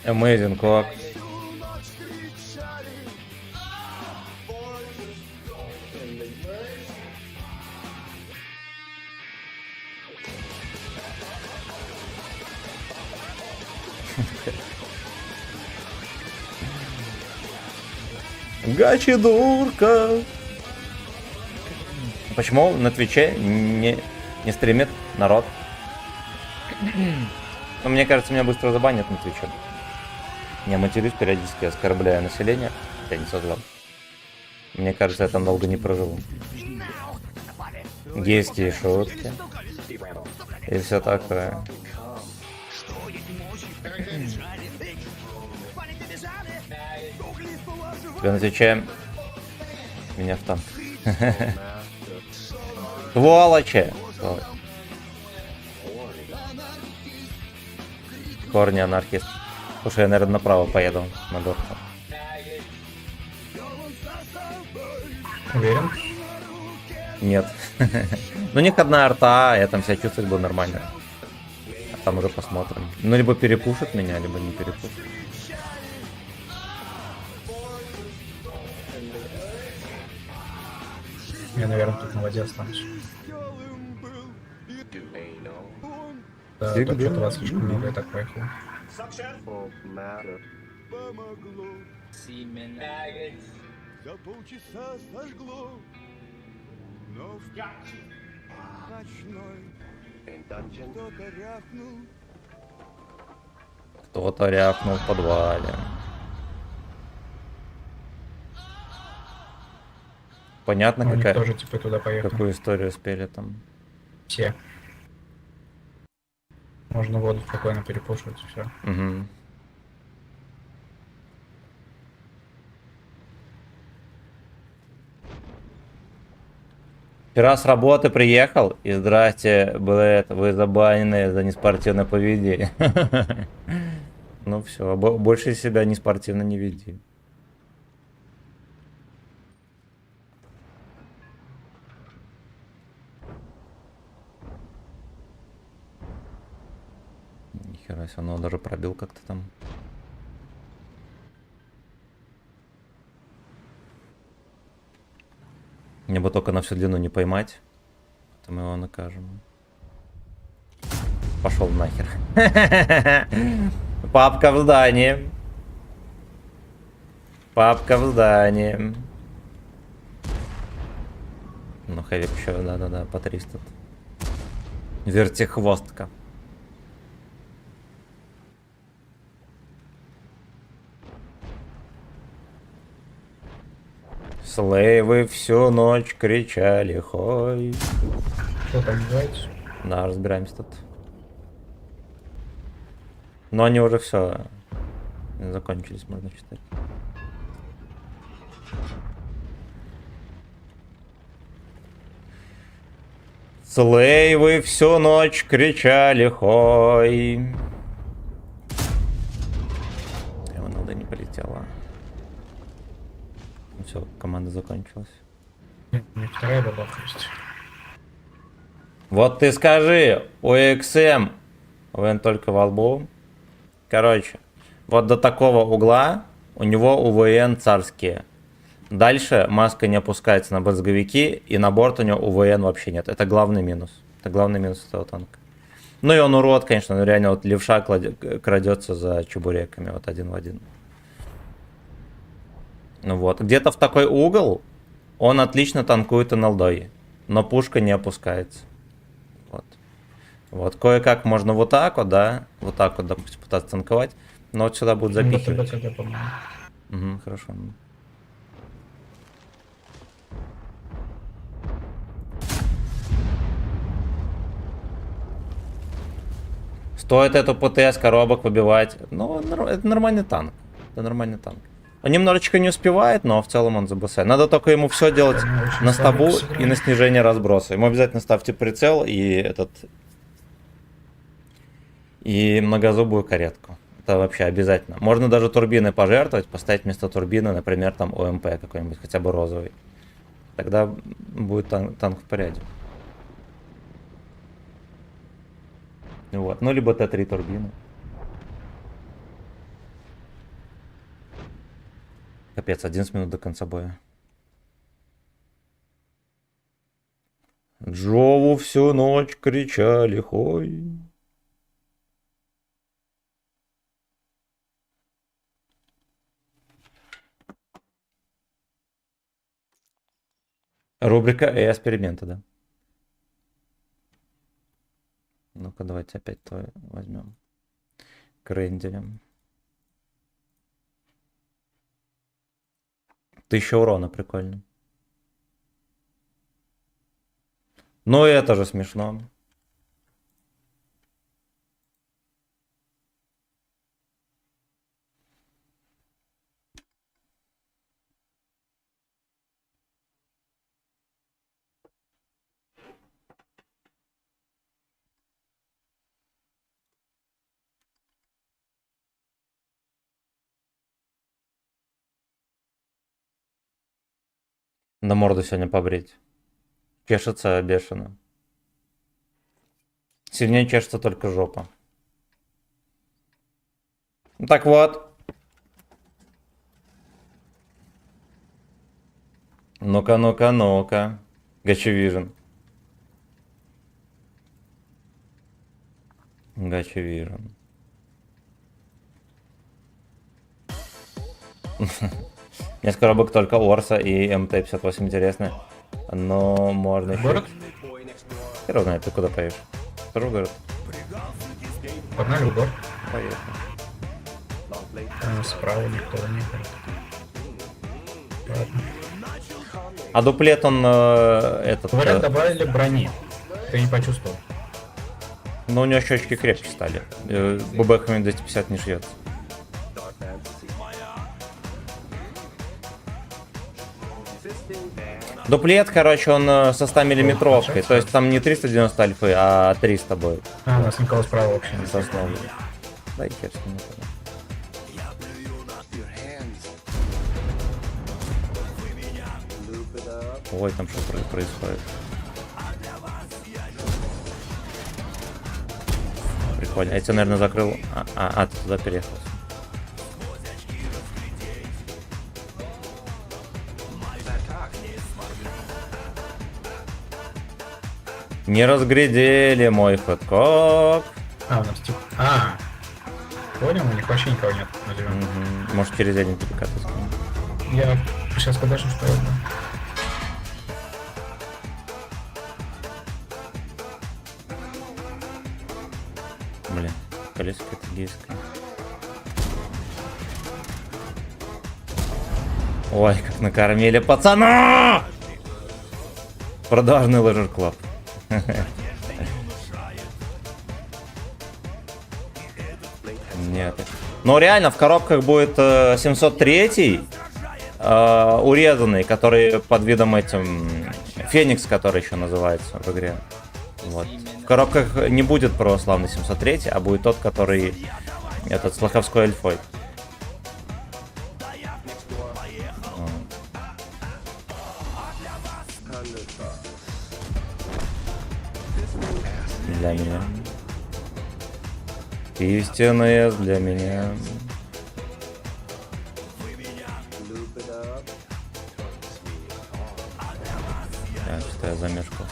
Amazing как. Гачи-дурка. Почему на Твиче не стримит народ? Ну, мне кажется, меня быстро забанят на Твиче. Я матерюсь периодически, оскорбляю население. Я не согласен. Мне кажется, я там долго не проживу. Гейские шутки. И все такое. Тебя на Твиче. Меня в танк. Сволочи! Корни анархист. Слушай, я, наверное, направо поеду на горку. Уверен? Нет. Ну, у них одна арта, я там себя чувствовать буду нормально. А там уже посмотрим. Ну, либо перепушат меня, либо не перепушат. Я, наверное, тут на воде останусь. Да, Всегда. тут что-то вас слишком много, я так поехал. За полчаса сожгло, но в ночной кто-то рявкнул. Кто-то рявкнул в подвале. Понятно, У них какая, тоже типа туда поехали. какую историю спели там. Все. Можно воду спокойно перепушивать, все. Угу. Вчера с работы приехал, и здрасте, блэд, вы забанены за неспортивное поведение. Ну все, больше себя неспортивно не веди. Нихера себе, он даже пробил как-то там. Мне бы только на всю длину не поймать. То мы его накажем. Пошел нахер. Папка в здании. Папка в здании. Ну, хэвик еще, да-да-да, по 300. Вертихвостка. Слейвы всю ночь кричали хой. Что там называется? Да, разбираемся тут. Но они уже все закончились, можно считать. Слейвы всю ночь кричали хой. полетела. Все, команда закончилась. Нет, у меня вторая бабаха есть. Вот ты скажи, у XM УВН только во лбу. Короче, вот до такого угла у него УВН царские. Дальше маска не опускается на брызговики, и на борт у него УВН вообще нет. Это главный минус. Это главный минус этого танка. Ну и он урод, конечно, но реально вот левша крадется за чебуреками, вот один в один. Ну вот, где-то в такой угол он отлично танкует НЛД, но пушка не опускается. Вот. Вот, кое-как можно вот так вот, да, вот так вот, допустим, пытаться танковать, но вот сюда будут запихивать. БТБ, по-моему. Угу, хорошо. Стоит эту ПТ с коробок выбивать. Ну, это нормальный танк. Это нормальный танк. Он немножечко не успевает, но в целом он забусает. Надо только ему все делать на стабу и на снижение разброса. Ему обязательно ставьте прицел и и многозубую каретку. Это вообще обязательно. Можно даже турбины пожертвовать, поставить вместо турбины, например, там ОМП какой-нибудь, хотя бы розовый. Тогда будет танк в порядке. Вот. Ну, либо Т3 турбины. Капец, 11 минут до конца боя. Джову всю ночь кричали, хой. Рубрика эксперимента, да. Ну-ка, давайте опять твой возьмем. Кренделем. 1000 урона, прикольно. Ну это же смешно. На морду сегодня побрить. Чешется бешено. Сильнее чешется только жопа. Ну так вот. Ну-ка, ну-ка, ну-ка. Гачевижен. Гачевижен. Мне скоро бы только Орса и МТ-58 интересны. Но можно еще... Город? Хер знает, ты куда поедешь? Тоже в город? Погнали в город. Поехали. Справа никто не ходит. Ладно. А дуплет он этот... Говорят, добавили брони. Ты не почувствовал? Но у него щечки крепче стали. Бубехами 250 не шьется. Дуплет, короче, он со 100 миллиметровкой. То есть там не 390 альфы, а 300 будет. А, у нас никого справа вообще не С основой. Да и хер с ним. Ой, там что происходит? Прикольно. Я тебя, наверное, закрыл. Ты туда переехал. Не разглядели мой ходкок. А, у нас типа... Понял, у них вообще никого нет на зеленом. Может, через один перекатывать. Я сейчас подожду, что я... Блин, колесико это гейское. Ой, как накормили пацана! Продажный лыжер клаб. Нет. Но реально в коробках будет 703 урезанный, который под видом этим Феникс, который еще называется в игре. Вот. В коробках не будет православный 703, а будет тот, который этот с лоховской эльфой. для меня. Истинные для меня. Loop it up. Turns me on. Да, что я замешкал.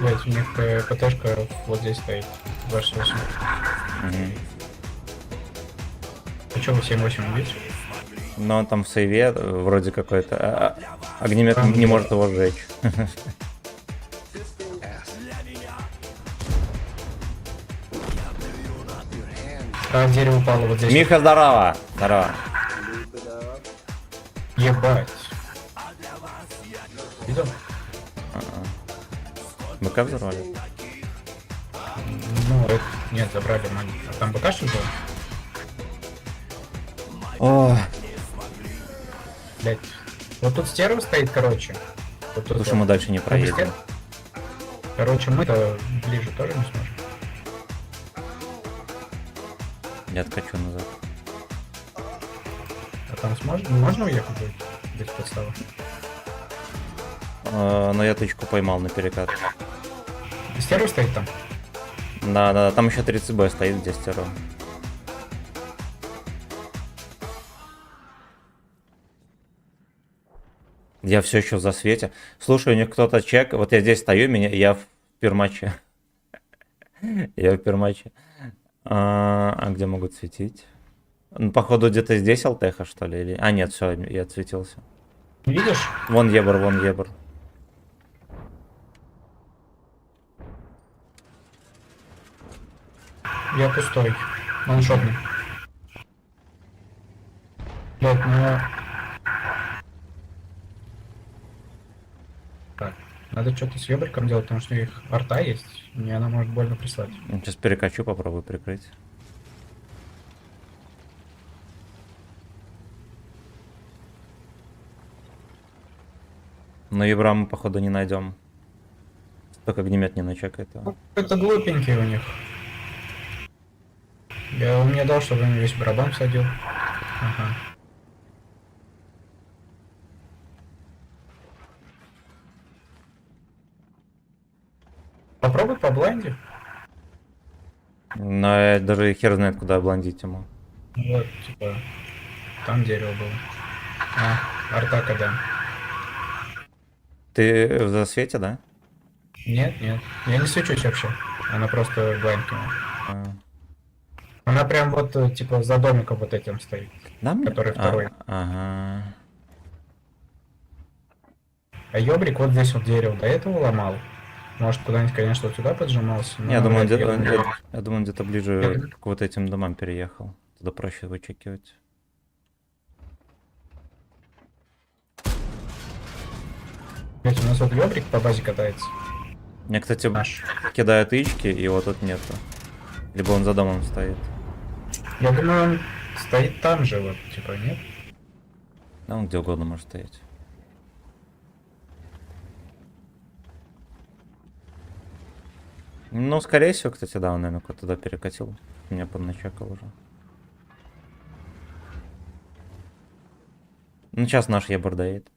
Блять, у них ПТшка вот здесь стоит. 28. Угу. А чё вы 7-8 убить? Но он там в сейве вроде какой-то. Огнемет Там не может его сжечь. А, дерево упало вот здесь. Миха, здорово! Здорово. Loop it up. Ебать. Видел? БК взорвали? Ну, это... Нет, забрали маги. А там БКшник был? О, Блять. Вот тут стерва стоит, короче. Вот тут слушай, мы дальше не Там есть проедем. стерва? Короче, мы-то ближе тоже не сможем. Я откачу назад. А там можно уехать будет? Без подставы. Но я тычку поймал на перекат. Стерва стоит там? Да, там еще 30Б стоит, где стерва. Я все еще в засвете. Слушай, у них кто-то чек. Вот я здесь стою, я в пермаче. Я в пермаче. А где могут светить? Ну, походу, где-то здесь алтеха, что ли? Или... А, нет, все, я отсветился. Видишь? Вон ебр, вон ебр. Я пустой. Он шотный. Блять, ну... Так, надо что-то с ебриком делать, потому что у них арта есть, мне она может больно прислать. Сейчас перекачу, попробую прикрыть. Но ебра мы, походу, не найдем. Только огнемет не начекает его. Ну, это глупенький у них. Он мне дал, чтобы он весь барабан садил. Ага. Попробуй по блайнде. Но я даже хер знает, куда блондить ему. Вот, типа, там дерево было. А, арта когда? Ты в засвете, да? Нет, нет. Я не свечусь вообще. Она просто блайнд кинула. А. Она прям вот, типа, за домиком вот этим стоит. Да, мне? Который второй. Ага. А ёбрик вот здесь вот дерево до этого ломал. Может, куда-нибудь, конечно, вот сюда поджимался. но Я думаю, он это где-то, думаю, я думаю, он где-то ближе к вот этим домам переехал. Туда проще вычекивать. Блядь, у нас вот ёбрик по базе катается. Мне, кстати, Наш. кидают ички, и его тут нету. Либо он за домом стоит. Я думаю, он стоит там же, вот, типа, нет? Да, он где угодно может стоять. Ну, скорее всего, кстати, да, он, наверное, куда-то туда перекатил. Меня подначекал уже. Ну, сейчас наш ебр доедет.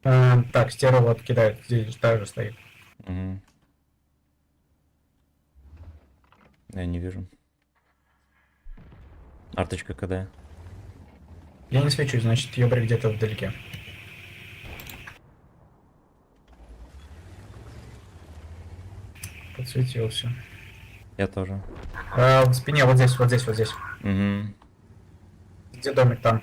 Так, стерва вот кидает, здесь также стоит. Угу. Я не вижу. Арточка когда? Я не свечусь, значит, ёбрик где-то вдалеке. Подсветился. Я тоже. В спине, вот здесь, вот здесь, вот здесь. Угу. Где домик там?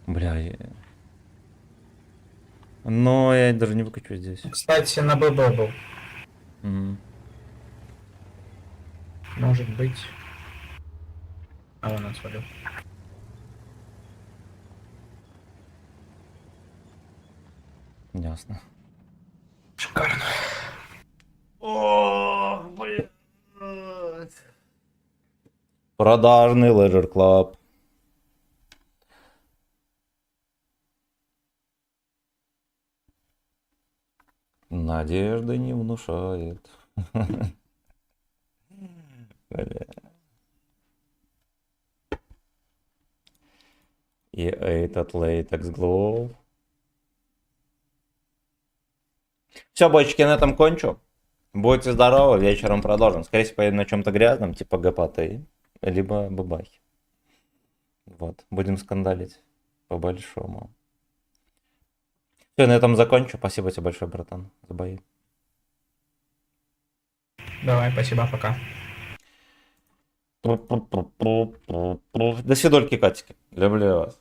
Бля, но я даже не выкачу здесь. Кстати, на ББ был. Мгм. Может быть. А он свалил. Ясно. Шикарно. О, блядь. Продажный Leisure Club. Надежды не внушает. Бля. И этот лейтекс глов. Все, бойчики, на этом кончу. Будьте здоровы, вечером продолжим. Скорее всего, поеду на чем-то грязном, типа ГПТ, либо бабахи. Вот, будем скандалить по-большому. Все, на этом закончу. Спасибо тебе большое, братан, за бои. Давай, спасибо, пока. До свидольки, котики. Люблю вас.